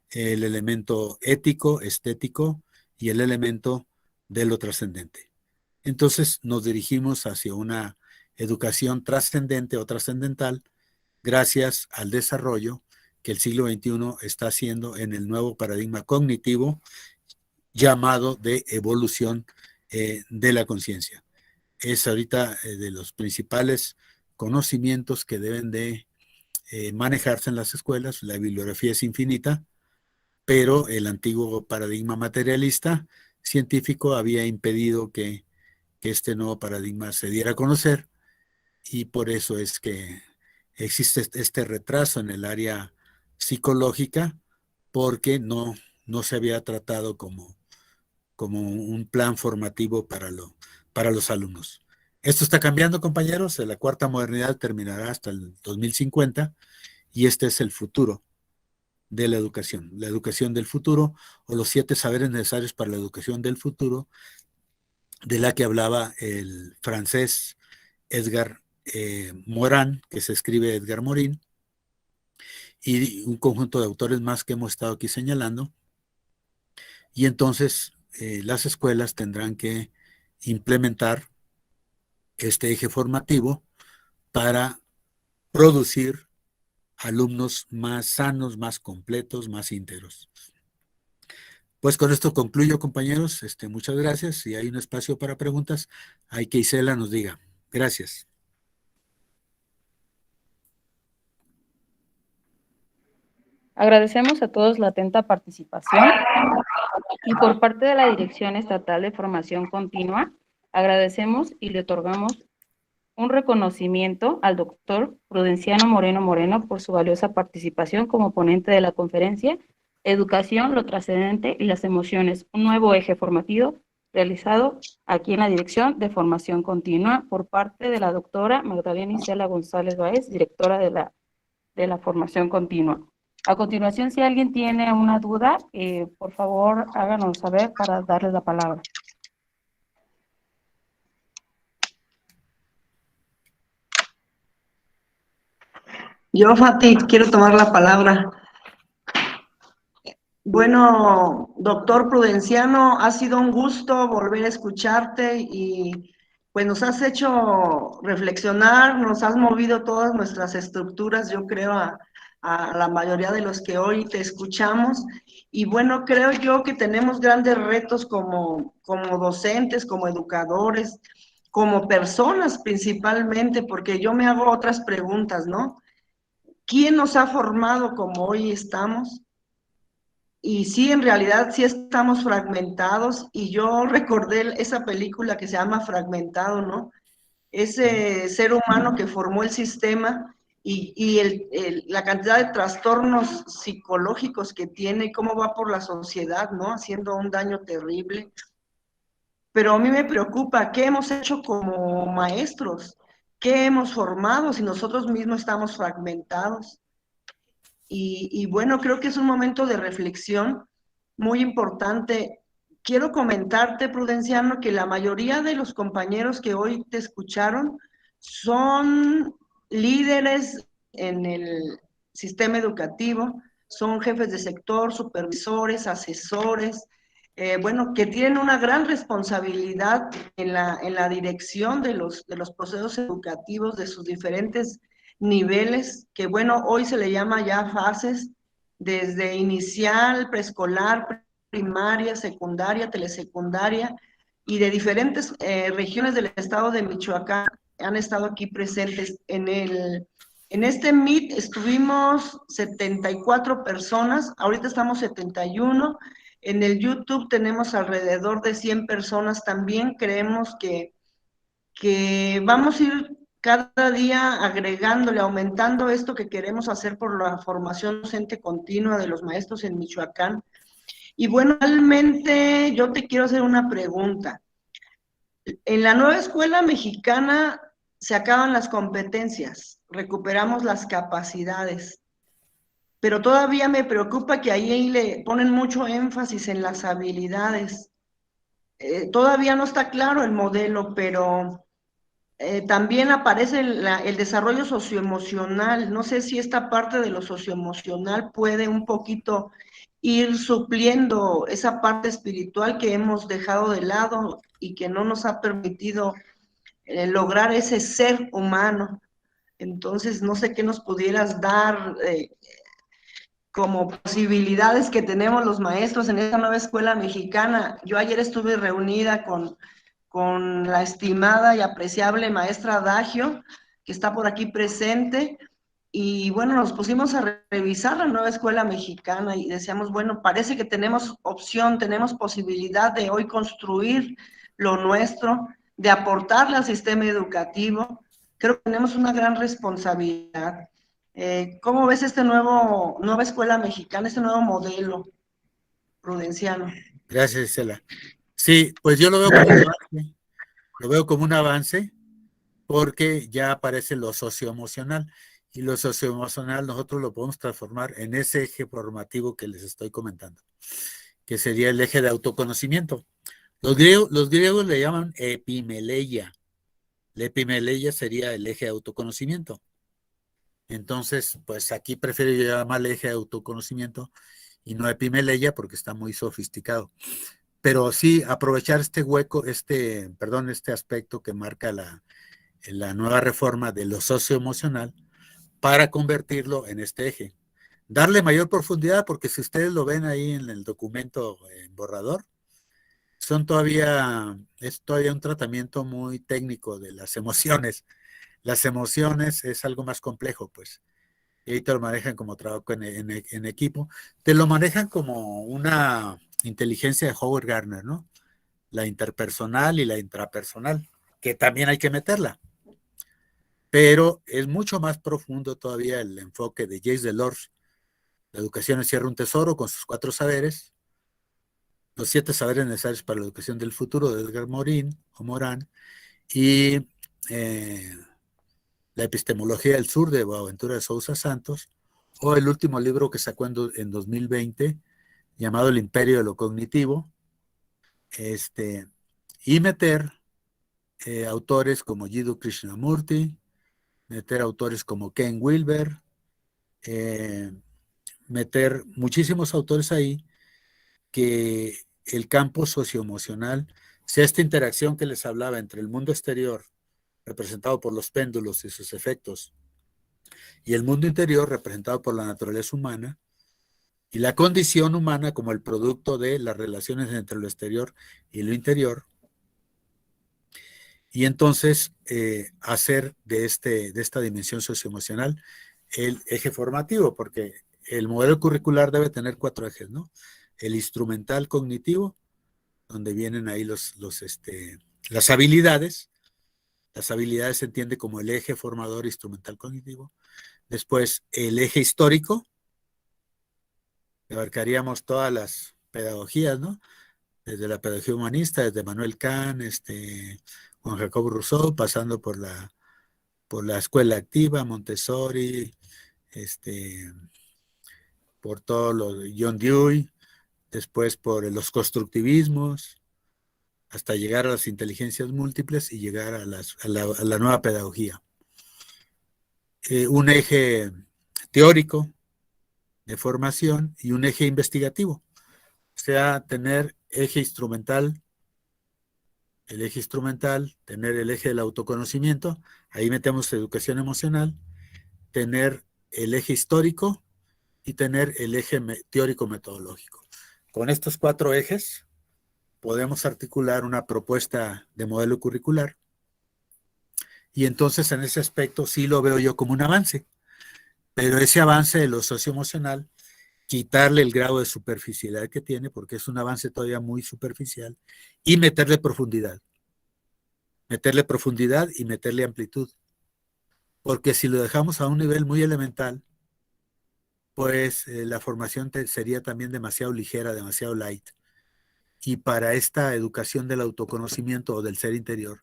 el elemento ético, estético y el elemento de lo trascendente. Entonces nos dirigimos hacia una educación trascendente o trascendental gracias al desarrollo que el siglo XXI está haciendo en el nuevo paradigma cognitivo llamado de evolución de la conciencia. Es ahorita de los principales conocimientos que deben de manejarse en las escuelas. La bibliografía es infinita, pero el antiguo paradigma materialista científico había impedido que este nuevo paradigma se diera a conocer, y por eso es que existe este retraso en el área psicológica, porque no se había tratado como un plan formativo para los alumnos. Esto está cambiando, compañeros. La cuarta modernidad terminará hasta el 2050 y este es el futuro de la educación del futuro, o los 7 saberes necesarios para la educación del futuro, de la que hablaba el francés Edgar Morin, que se escribe Edgar Morin, y un conjunto de autores más que hemos estado aquí señalando. Y entonces las escuelas tendrán que implementar este eje formativo para producir alumnos más sanos, más completos, más íntegros. Pues con esto concluyo, compañeros. Muchas gracias. Si hay un espacio para preguntas, hay que Isela nos diga. Gracias. Agradecemos a todos la atenta participación y por parte de la Dirección Estatal de Formación Continua, agradecemos y le otorgamos un reconocimiento al doctor Prudenciano Moreno por su valiosa participación como ponente de la conferencia Educación, lo trascendente y las emociones, un nuevo eje formativo realizado aquí en la Dirección de Formación Continua por parte de la doctora Magdalena Isela González Báez, directora de la Formación Continua. A continuación, si alguien tiene una duda, por favor, háganos saber para darles la palabra. Yo, Fati, quiero tomar la palabra. Bueno, doctor Prudenciano, ha sido un gusto volver a escucharte y pues nos has hecho reflexionar, nos has movido todas nuestras estructuras, yo creo, a la mayoría de los que hoy te escuchamos. Y bueno, creo yo que tenemos grandes retos como docentes, como educadores, como personas principalmente, porque yo me hago otras preguntas, ¿no? ¿Quién nos ha formado como hoy estamos? Y sí, en realidad sí estamos fragmentados, y yo recordé esa película que se llama Fragmentado, ¿no? Ese ser humano que formó el sistema y la cantidad de trastornos psicológicos que tiene, cómo va por la sociedad, ¿no? Haciendo un daño terrible. Pero a mí me preocupa, ¿qué hemos hecho como maestros? ¿Qué hemos formado si nosotros mismos estamos fragmentados? Y bueno, creo que es un momento de reflexión muy importante. Quiero comentarte, Prudenciano, que la mayoría de los compañeros que hoy te escucharon son líderes en el sistema educativo, son jefes de sector, supervisores, asesores, bueno, que tienen una gran responsabilidad en la dirección de los procesos educativos de sus diferentes niveles, que bueno, hoy se le llama ya fases, desde inicial, preescolar, primaria, secundaria, telesecundaria, y de diferentes regiones del estado de Michoacán han estado aquí presentes. En este Meet estuvimos 74 personas, ahorita estamos 71, en el YouTube tenemos alrededor de 100 personas también. Creemos que vamos a ir cada día agregándole, aumentando esto que queremos hacer por la formación docente continua de los maestros en Michoacán. Y bueno, realmente yo te quiero hacer una pregunta. En la nueva escuela mexicana se acaban las competencias, recuperamos las capacidades, pero todavía me preocupa que ahí le ponen mucho énfasis en las habilidades. Todavía no está claro el modelo, pero también aparece el desarrollo socioemocional. No sé si esta parte de lo socioemocional puede un poquito ir supliendo esa parte espiritual que hemos dejado de lado y que no nos ha permitido lograr ese ser humano. Entonces, no sé qué nos pudieras dar como posibilidades que tenemos los maestros en esta nueva escuela mexicana. Yo ayer estuve reunida con la estimada y apreciable maestra Adagio, que está por aquí presente, y bueno, nos pusimos a revisar la nueva escuela mexicana y decíamos, bueno, parece que tenemos opción, tenemos posibilidad de hoy construir lo nuestro, de aportarle al sistema educativo. Creo que tenemos una gran responsabilidad. ¿Cómo ves nueva escuela mexicana, este nuevo modelo prudenciano? Gracias, Isela. Sí, pues yo lo veo como un avance. Lo veo como un avance porque ya aparece lo socioemocional, y lo socioemocional nosotros lo podemos transformar en ese eje formativo que les estoy comentando, que sería el eje de autoconocimiento. Los griegos le llaman epimeleia. La epimeleia sería el eje de autoconocimiento. Entonces, pues aquí prefiero llamarle eje de autoconocimiento y no epimeleia porque está muy sofisticado. Pero sí, aprovechar este hueco, este aspecto que marca la nueva reforma de lo socioemocional para convertirlo en este eje. Darle mayor profundidad, porque si ustedes lo ven ahí en el documento en borrador, es todavía un tratamiento muy técnico de las emociones. Las emociones es algo más complejo, pues. Y ahí te lo manejan como trabajo en equipo. Te lo manejan como una inteligencia de Howard Gardner, ¿no? La interpersonal y la intrapersonal, que también hay que meterla. Pero es mucho más profundo todavía el enfoque de Jacques Delors. La educación encierra un tesoro con sus 4 saberes, los 7 saberes necesarios para la educación del futuro de Edgar Morin o Morán, y la epistemología del sur de Boaventura de Sousa Santos, o el último libro que sacó en 2020, llamado El Imperio de lo Cognitivo, y meter autores como Jiddu Krishnamurti, meter autores como Ken Wilber, meter muchísimos autores ahí, que el campo socioemocional sea esta interacción que les hablaba entre el mundo exterior, representado por los péndulos y sus efectos, y el mundo interior, representado por la naturaleza humana, y la condición humana como el producto de las relaciones entre lo exterior y lo interior, y entonces hacer de esta dimensión socioemocional el eje formativo, porque el modelo curricular debe tener 4 ejes, ¿no? El instrumental cognitivo, donde vienen ahí las habilidades. Las habilidades se entiende como el eje formador instrumental cognitivo. Después, el eje histórico, abarcaríamos todas las pedagogías, ¿no? Desde la pedagogía humanista, desde Manuel Kant, Juan Jacobo Rousseau, pasando por la escuela activa, Montessori, por todo lo de John Dewey, después por los constructivismos, hasta llegar a las inteligencias múltiples y llegar a la nueva pedagogía. Un eje teórico de formación y un eje investigativo. O sea, tener eje instrumental, tener el eje del autoconocimiento, ahí metemos educación emocional, tener el eje histórico y tener el eje teórico-metodológico. Con estos 4 ejes podemos articular una propuesta de modelo curricular y entonces en ese aspecto sí lo veo yo como un avance, pero ese avance de lo socioemocional, quitarle el grado de superficialidad que tiene, porque es un avance todavía muy superficial, y meterle profundidad y meterle amplitud, porque si lo dejamos a un nivel muy elemental, pues la formación sería también demasiado ligera, demasiado light. Y para esta educación del autoconocimiento o del ser interior,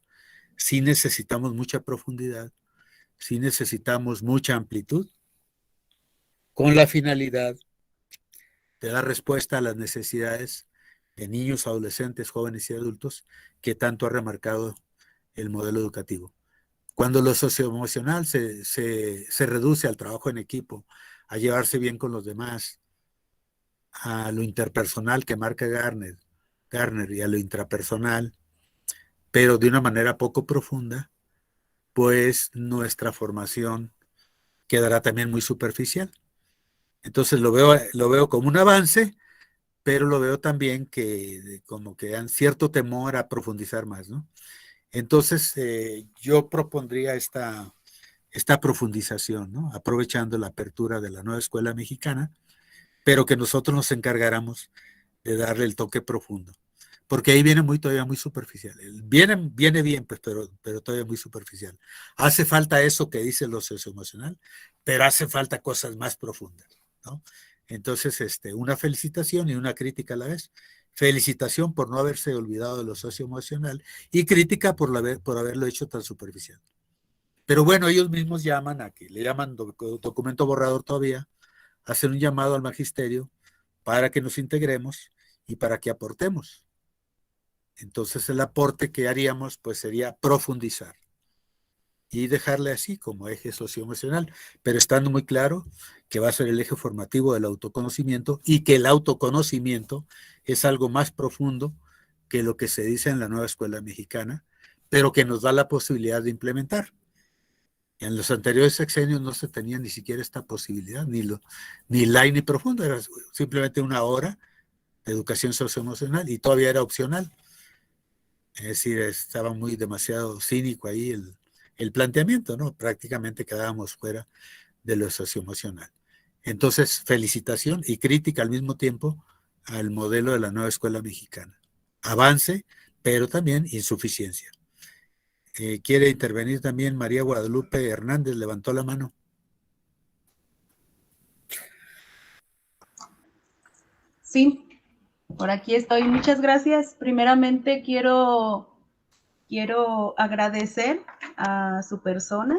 sí necesitamos mucha profundidad, sí necesitamos mucha amplitud, con la finalidad de dar respuesta a las necesidades de niños, adolescentes, jóvenes y adultos que tanto ha remarcado el modelo educativo. Cuando lo socioemocional se reduce al trabajo en equipo, a llevarse bien con los demás, a lo interpersonal que marca Garner y a lo intrapersonal, pero de una manera poco profunda, pues nuestra formación quedará también muy superficial. Entonces lo veo como un avance, pero lo veo también que como que dan cierto temor a profundizar más, ¿no? Entonces yo propondría esta profundización, ¿no? Aprovechando la apertura de la nueva escuela mexicana, pero que nosotros nos encargáramos de darle el toque profundo. Porque ahí viene todavía muy superficial. Viene bien, pues, pero todavía muy superficial. Hace falta eso que dice lo socioemocional, pero hace falta cosas más profundas, ¿no? Entonces, una felicitación y una crítica a la vez. Felicitación por no haberse olvidado de lo socioemocional y crítica por haberlo hecho tan superficial. Pero bueno, ellos mismos le llaman documento borrador todavía, hacen un llamado al magisterio para que nos integremos y para que aportemos. Entonces el aporte que haríamos pues sería profundizar y dejarle así como eje socioemocional, pero estando muy claro que va a ser el eje formativo del autoconocimiento y que el autoconocimiento es algo más profundo que lo que se dice en la nueva escuela mexicana, pero que nos da la posibilidad de implementar. En los anteriores sexenios no se tenía ni siquiera esta posibilidad, ni light ni profundo, era simplemente una hora de educación socioemocional y todavía era opcional. Es decir, estaba demasiado cínico ahí el planteamiento, ¿no? Prácticamente quedábamos fuera de lo socioemocional. Entonces, felicitación y crítica al mismo tiempo al modelo de la nueva escuela mexicana. Avance, pero también insuficiencia. ¿Quiere intervenir también María Guadalupe Hernández? Levantó la mano. Sí, por aquí estoy. Muchas gracias. Primeramente quiero agradecer a su persona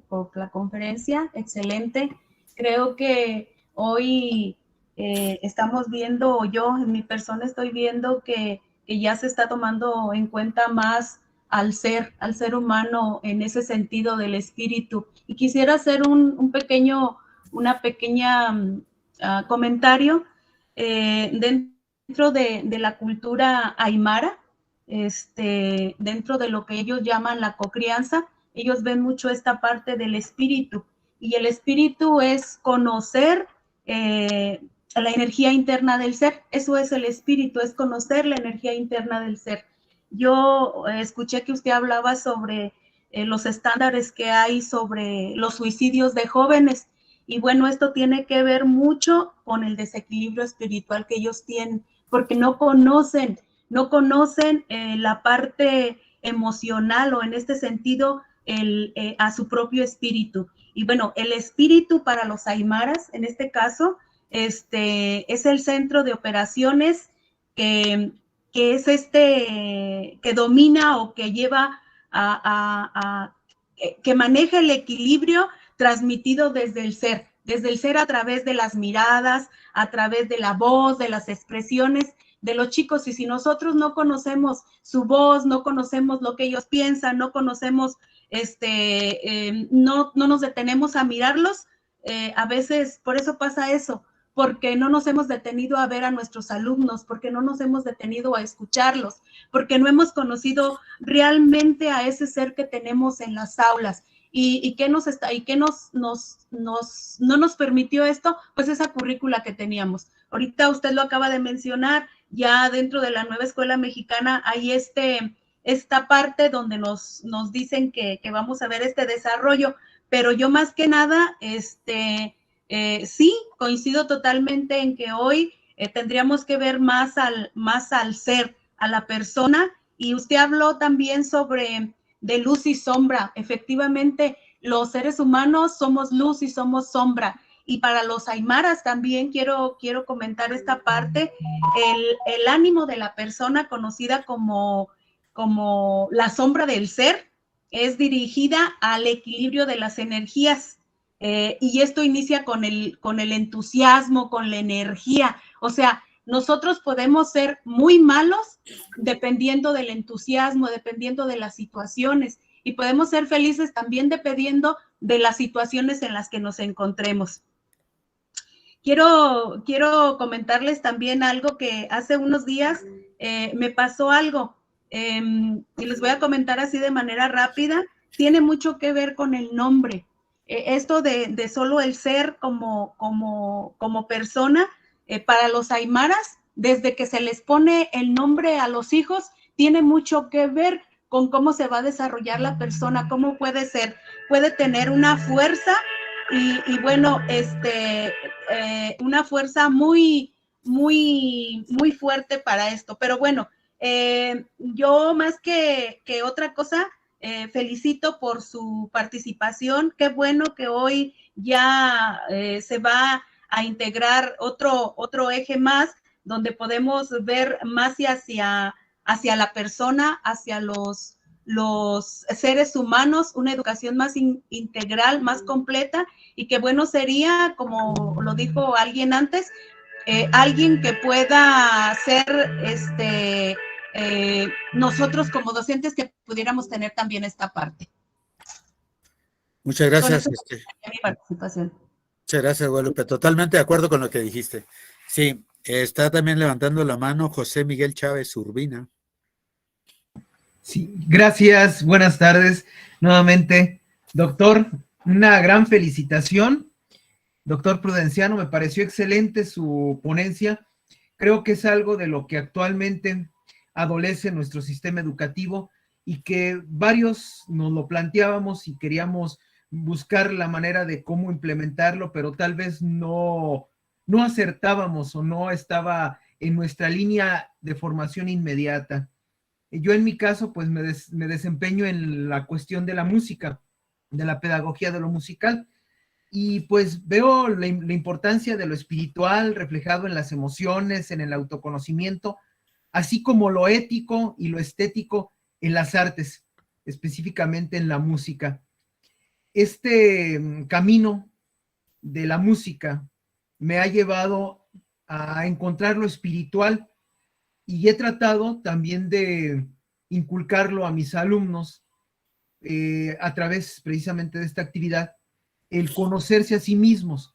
por la conferencia. Excelente. Creo que hoy estamos viendo, o yo en mi persona estoy viendo que ya se está tomando en cuenta más al ser humano en ese sentido del espíritu. Y quisiera hacer una pequeña comentario dentro de la cultura aymara, dentro de lo que ellos llaman la cocrianza. Ellos ven mucho esta parte del espíritu, y el espíritu es conocer la energía interna del ser. Eso es el espíritu, es conocer la energía interna del ser. yo escuché que usted hablaba sobre los estándares que hay sobre los suicidios de jóvenes. Y bueno, esto tiene que ver mucho con el desequilibrio espiritual que ellos tienen, porque no conocen la parte emocional o en este sentido a su propio espíritu. Y bueno, el espíritu para los aymaras, en este caso, es el centro de operaciones que es que domina o que lleva que maneja el equilibrio transmitido desde el ser a través de las miradas, a través de la voz, de las expresiones de los chicos. Y si nosotros no conocemos su voz, no conocemos lo que ellos piensan, no conocemos, no nos detenemos a mirarlos, a veces por eso pasa eso, porque no nos hemos detenido a ver a nuestros alumnos, porque no nos hemos detenido a escucharlos, porque no hemos conocido realmente a ese ser que tenemos en las aulas. ¿Y qué no nos permitió esto? Pues esa currícula que teníamos. Ahorita usted lo acaba de mencionar, ya dentro de la nueva escuela mexicana hay esta parte donde nos dicen que vamos a ver este desarrollo, pero yo más que nada, sí, coincido totalmente en que hoy tendríamos que ver más al ser, a la persona. Y usted habló también sobre de luz y sombra. Efectivamente, los seres humanos somos luz y somos sombra. Y para los aymaras también quiero comentar esta parte, el ánimo de la persona conocida como la sombra del ser es dirigida al equilibrio de las energías. Y esto inicia con el entusiasmo, con la energía. O sea, nosotros podemos ser muy malos dependiendo del entusiasmo, dependiendo de las situaciones, y podemos ser felices también dependiendo de las situaciones en las que nos encontremos. Quiero comentarles también algo que hace unos días me pasó algo, y les voy a comentar así de manera rápida. Tiene mucho que ver con el nombre. Esto de solo el ser como persona, para los aymaras, desde que se les pone el nombre a los hijos, tiene mucho que ver con cómo se va a desarrollar la persona, cómo puede ser, puede tener una fuerza y bueno, una fuerza muy, muy, muy fuerte para esto. Pero bueno, yo más que otra cosa, felicito por su participación. Qué bueno que hoy ya se va a integrar otro eje más, donde podemos ver más hacia la persona, hacia los seres humanos, una educación más integral, más completa, y que bueno sería, como lo dijo alguien antes, alguien que pueda ser nosotros como docentes que pudiéramos tener también esta parte. Muchas gracias. Mi participación. Muchas gracias, Guadalupe. Totalmente de acuerdo con lo que dijiste. Sí, está también levantando la mano José Miguel Chávez Urbina. Sí, gracias. Buenas tardes nuevamente. Doctor, una gran felicitación. Doctor Prudenciano, me pareció excelente su ponencia. Creo que es algo de lo que actualmente adolece nuestro sistema educativo y que varios nos lo planteábamos y queríamos buscar la manera de cómo implementarlo, pero tal vez no acertábamos o no estaba en nuestra línea de formación inmediata. Yo en mi caso, pues me desempeño en la cuestión de la música, de la pedagogía de lo musical, y pues veo la importancia de lo espiritual reflejado en las emociones, en el autoconocimiento, así como lo ético y lo estético en las artes, específicamente en la música. Este camino de la música me ha llevado a encontrar lo espiritual y he tratado también de inculcarlo a mis alumnos a través precisamente de esta actividad, el conocerse a sí mismos.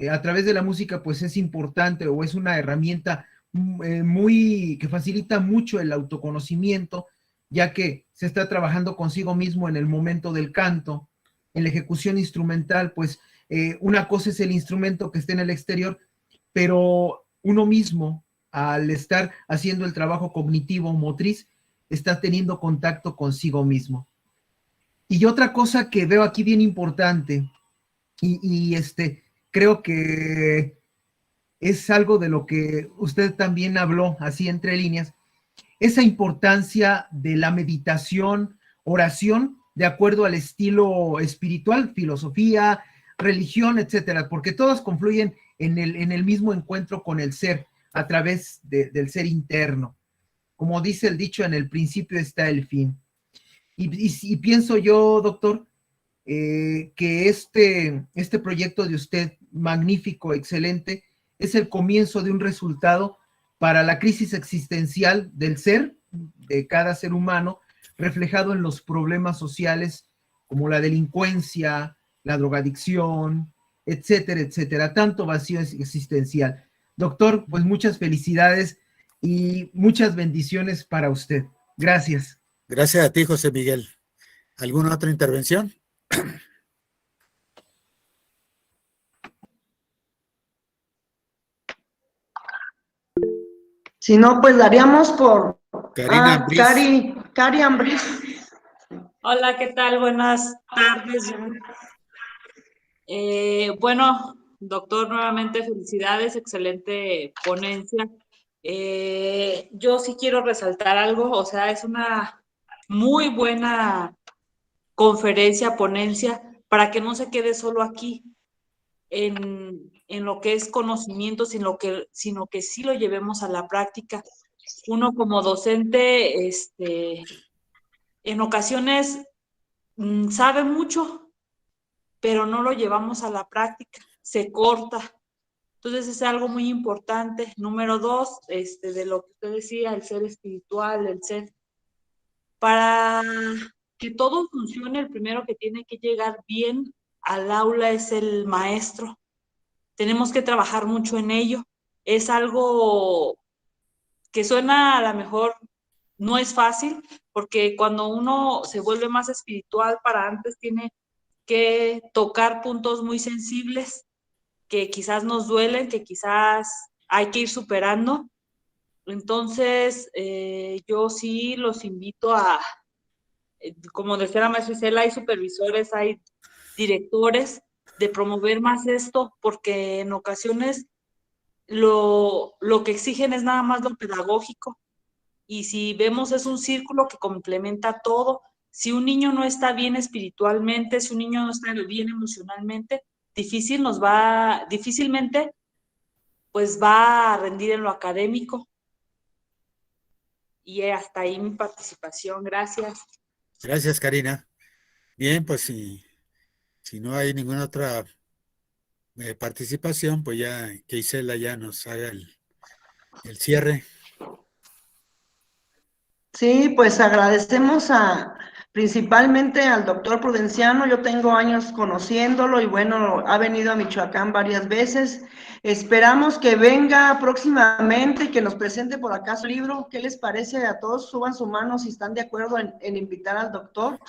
A través de la música pues es importante o es una herramienta que facilita mucho el autoconocimiento, ya que se está trabajando consigo mismo en el momento del canto. En la ejecución instrumental, pues una cosa es el instrumento que esté en el exterior, pero uno mismo, al estar haciendo el trabajo cognitivo motriz, está teniendo contacto consigo mismo. Y otra cosa que veo aquí bien importante, y creo que es algo de lo que usted también habló, así entre líneas, esa importancia de la meditación, oración, de acuerdo al estilo espiritual, filosofía, religión, etcétera, porque todos confluyen en el mismo encuentro con el ser, a través del ser interno. Como dice el dicho, en el principio está el fin. Y pienso yo, doctor, que este proyecto de usted, magnífico, excelente, es el comienzo de un resultado para la crisis existencial del ser, de cada ser humano, reflejado en los problemas sociales como la delincuencia, la drogadicción, etcétera, etcétera, tanto vacío existencial. Doctor, pues muchas felicidades y muchas bendiciones para usted. Gracias. Gracias a ti, José Miguel. ¿Alguna otra intervención? Si no, pues daríamos por Karina Ambriz. Cari Ambriz. Hola, ¿qué tal? Buenas tardes. Bueno, doctor, nuevamente felicidades, excelente ponencia. Yo sí quiero resaltar algo, o sea, es una muy buena conferencia, ponencia, para que no se quede solo aquí en lo que es conocimiento, sino que sí lo llevemos a la práctica. Uno como docente, en ocasiones sabe mucho, pero no lo llevamos a la práctica, se corta. Entonces es algo muy importante. Número 2, de lo que usted decía, el ser espiritual, el ser. Para que todo funcione, el primero que tiene que llegar bien al aula es el maestro. Tenemos que trabajar mucho en ello. Es algo que suena a lo mejor no es fácil, porque cuando uno se vuelve más espiritual, para antes tiene que tocar puntos muy sensibles que quizás nos duelen, que quizás hay que ir superando. Entonces, yo sí los invito a, como decía la maestra Isela, hay supervisores, hay directores, de promover más esto, porque en ocasiones lo que exigen es nada más lo pedagógico, y si vemos es un círculo que complementa todo. Si un niño no está bien espiritualmente, si un niño no está bien emocionalmente, difícilmente pues va a rendir en lo académico. Y hasta ahí mi participación. Gracias. Gracias, Karina. Bien, pues si no hay ninguna otra participación, pues ya que Isela ya nos haga el cierre. Sí, pues agradecemos principalmente al doctor Prudenciano. Yo tengo años conociéndolo y bueno, ha venido a Michoacán varias veces. Esperamos que venga próximamente y que nos presente por acá su libro. ¿Qué les parece? A todos suban su mano si están de acuerdo en invitar al doctor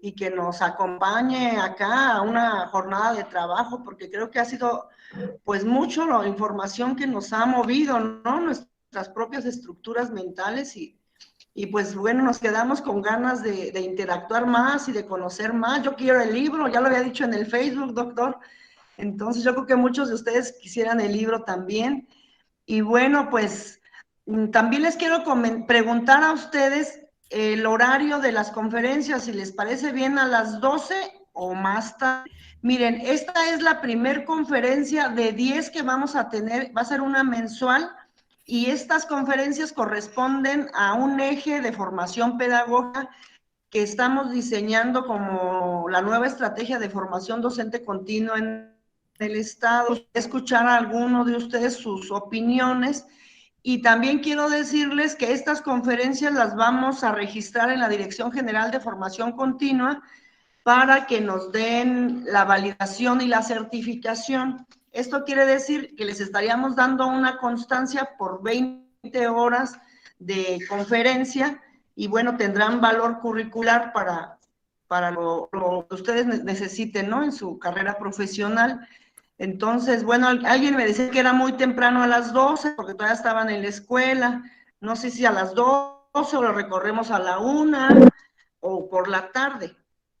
y que nos acompañe acá a una jornada de trabajo, porque creo que ha sido pues mucho la información que nos ha movido, ¿no? Nuestras propias estructuras mentales y pues bueno, nos quedamos con ganas de interactuar más y de conocer más. Yo quiero el libro, ya lo había dicho en el Facebook, doctor. Entonces yo creo que muchos de ustedes quisieran el libro también. Y bueno, pues también les quiero preguntar a ustedes el horario de las conferencias, si les parece bien a las 12 o más tarde. Miren, esta es la primer conferencia de 10 que vamos a tener, va a ser una mensual. Y estas conferencias corresponden a un eje de formación pedagógica que estamos diseñando como la nueva estrategia de formación docente continua en el Estado. Escuchar a alguno de ustedes sus opiniones. Y también quiero decirles que estas conferencias las vamos a registrar en la Dirección General de Formación Continua para que nos den la validación y la certificación. Esto quiere decir que les estaríamos dando una constancia por 20 horas de conferencia y bueno, tendrán valor curricular para lo que ustedes necesiten, ¿no? En su carrera profesional. Entonces, bueno, alguien me decía que era muy temprano a las 12 porque todavía estaban en la escuela. No sé si a las 12 12 o lo recorremos a la 1 o por la tarde.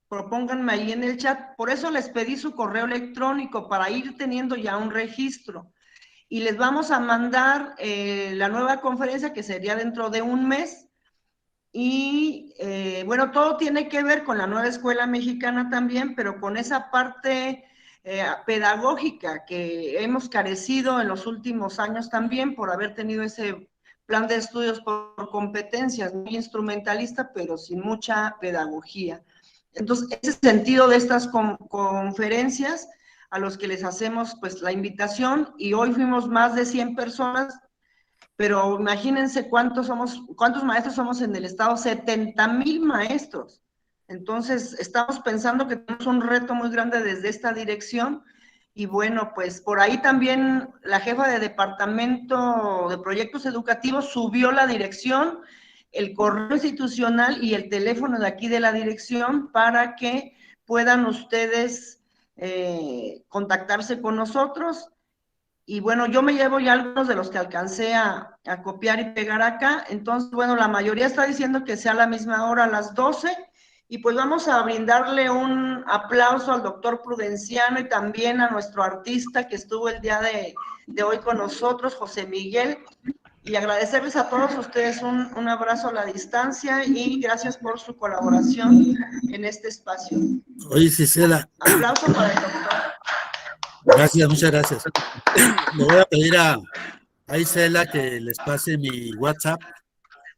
Propónganme ahí en el chat. Por eso les pedí su correo electrónico para ir teniendo ya un registro. Y les vamos a mandar la nueva conferencia que sería dentro de un mes. Y bueno, todo tiene que ver con la nueva escuela mexicana también, pero con esa parte pedagógica que hemos carecido en los últimos años también por haber tenido ese plan de estudios por competencias, muy instrumentalista, pero sin mucha pedagogía. Entonces, ese sentido de estas conferencias a los que les hacemos pues la invitación, y hoy fuimos más de 100 personas, pero imagínense cuántos maestros somos en el estado, 70,000 maestros. Entonces, estamos pensando que tenemos un reto muy grande desde esta dirección, y bueno, pues por ahí también la jefa de departamento de proyectos educativos subió la dirección, el correo institucional y el teléfono de aquí de la dirección para que puedan ustedes contactarse con nosotros. Y bueno, yo me llevo ya algunos de los que alcancé a copiar y pegar acá. Entonces, bueno, la mayoría está diciendo que sea a la misma hora, a las 12. Y pues vamos a brindarle un aplauso al doctor Prudenciano y también a nuestro artista que estuvo el día de hoy con nosotros, José Miguel. Y agradecerles a todos ustedes un abrazo a la distancia y gracias por su colaboración en este espacio. Oye, Cisela. Aplauso para el doctor. Gracias, muchas gracias. Le voy a pedir a Isela que les pase mi WhatsApp.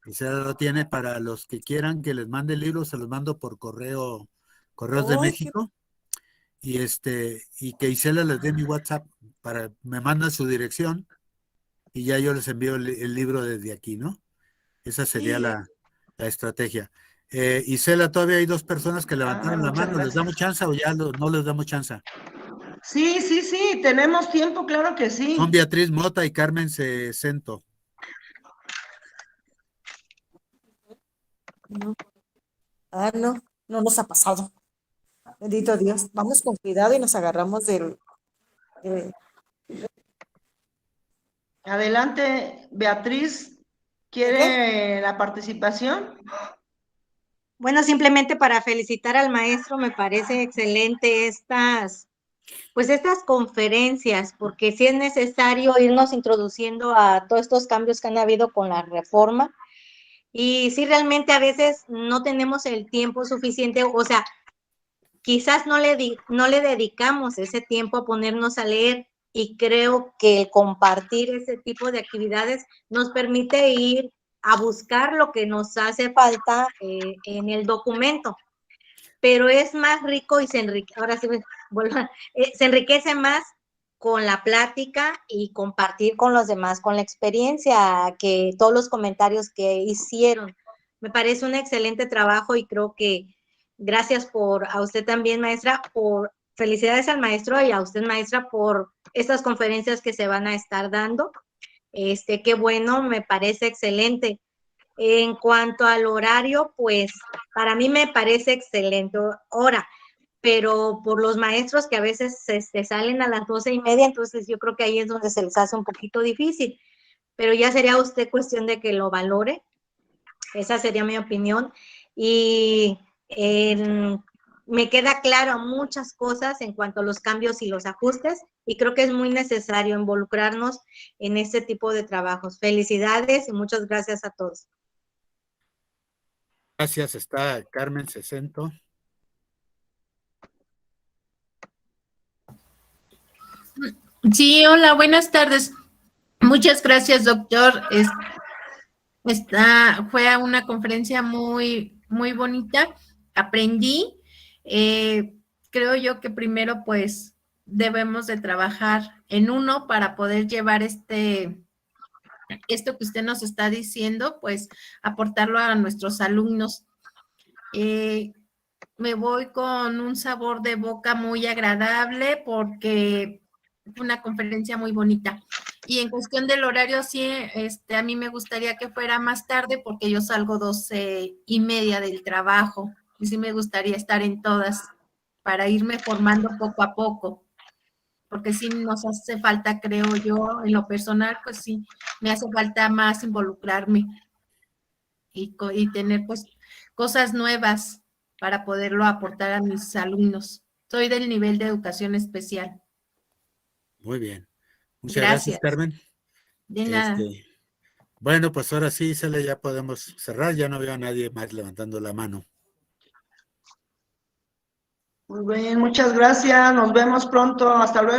Isela lo tiene para los que quieran que les mande el libro, se los mando por correos de México. Y que Isela les dé mi WhatsApp me manda su dirección y ya yo les envío el libro desde aquí, ¿no? Esa sería la estrategia. Isela, todavía hay 2 personas que levantaron la mano. ¿Les damos chance o ya no les damos chance? Sí, tenemos tiempo, claro que sí. Son Beatriz Mota y Carmen Cento. No nos ha pasado. Bendito Dios. Vamos con cuidado y nos agarramos del... Adelante, Beatriz. ¿Quiere la participación? Bueno, simplemente para felicitar al maestro, me parece excelente estas conferencias, porque sí es necesario irnos introduciendo a todos estos cambios que han habido con la reforma. Y sí, realmente a veces no tenemos el tiempo suficiente, o sea, quizás no le dedicamos ese tiempo a ponernos a leer, y creo que compartir ese tipo de actividades nos permite ir a buscar lo que nos hace falta en el documento. Pero es más rico y se enriquece más con la plática y compartir con los demás, con la experiencia, que todos los comentarios que hicieron. Me parece un excelente trabajo y creo que gracias a usted también, maestra, felicidades al maestro y a usted, maestra, por estas conferencias que se van a estar dando. Qué bueno, me parece excelente. En cuanto al horario, pues para mí me parece excelente hora, pero por los maestros que a veces salen a las 12:30, entonces yo creo que ahí es donde se les hace un poquito difícil, pero ya sería usted cuestión de que lo valore. Esa sería mi opinión. Y me queda claro muchas cosas en cuanto a los cambios y los ajustes, y creo que es muy necesario involucrarnos en este tipo de trabajos. Felicidades y muchas gracias a todos. Gracias, está Carmen Cento. Sí, hola, buenas tardes. Muchas gracias, doctor. Fue una conferencia muy, muy bonita. Aprendí. Creo yo que primero, pues, debemos de trabajar en uno para poder llevar esto que usted nos está diciendo, pues, aportarlo a nuestros alumnos. Me voy con un sabor de boca muy agradable porque fue una conferencia muy bonita. Y en cuestión del horario, sí, a mí me gustaría que fuera más tarde porque yo salgo 12:30 del trabajo y sí me gustaría estar en todas para irme formando poco a poco, porque sí nos hace falta, creo yo, en lo personal, pues sí, me hace falta más involucrarme. y tener pues cosas nuevas para poderlo aportar a mis alumnos. Soy del nivel de educación especial. Muy bien. Muchas gracias, Carmen. De nada. Bueno, pues ahora sí, Cele, ya podemos cerrar. Ya no veo a nadie más levantando la mano. Muy bien, muchas gracias. Nos vemos pronto. Hasta luego.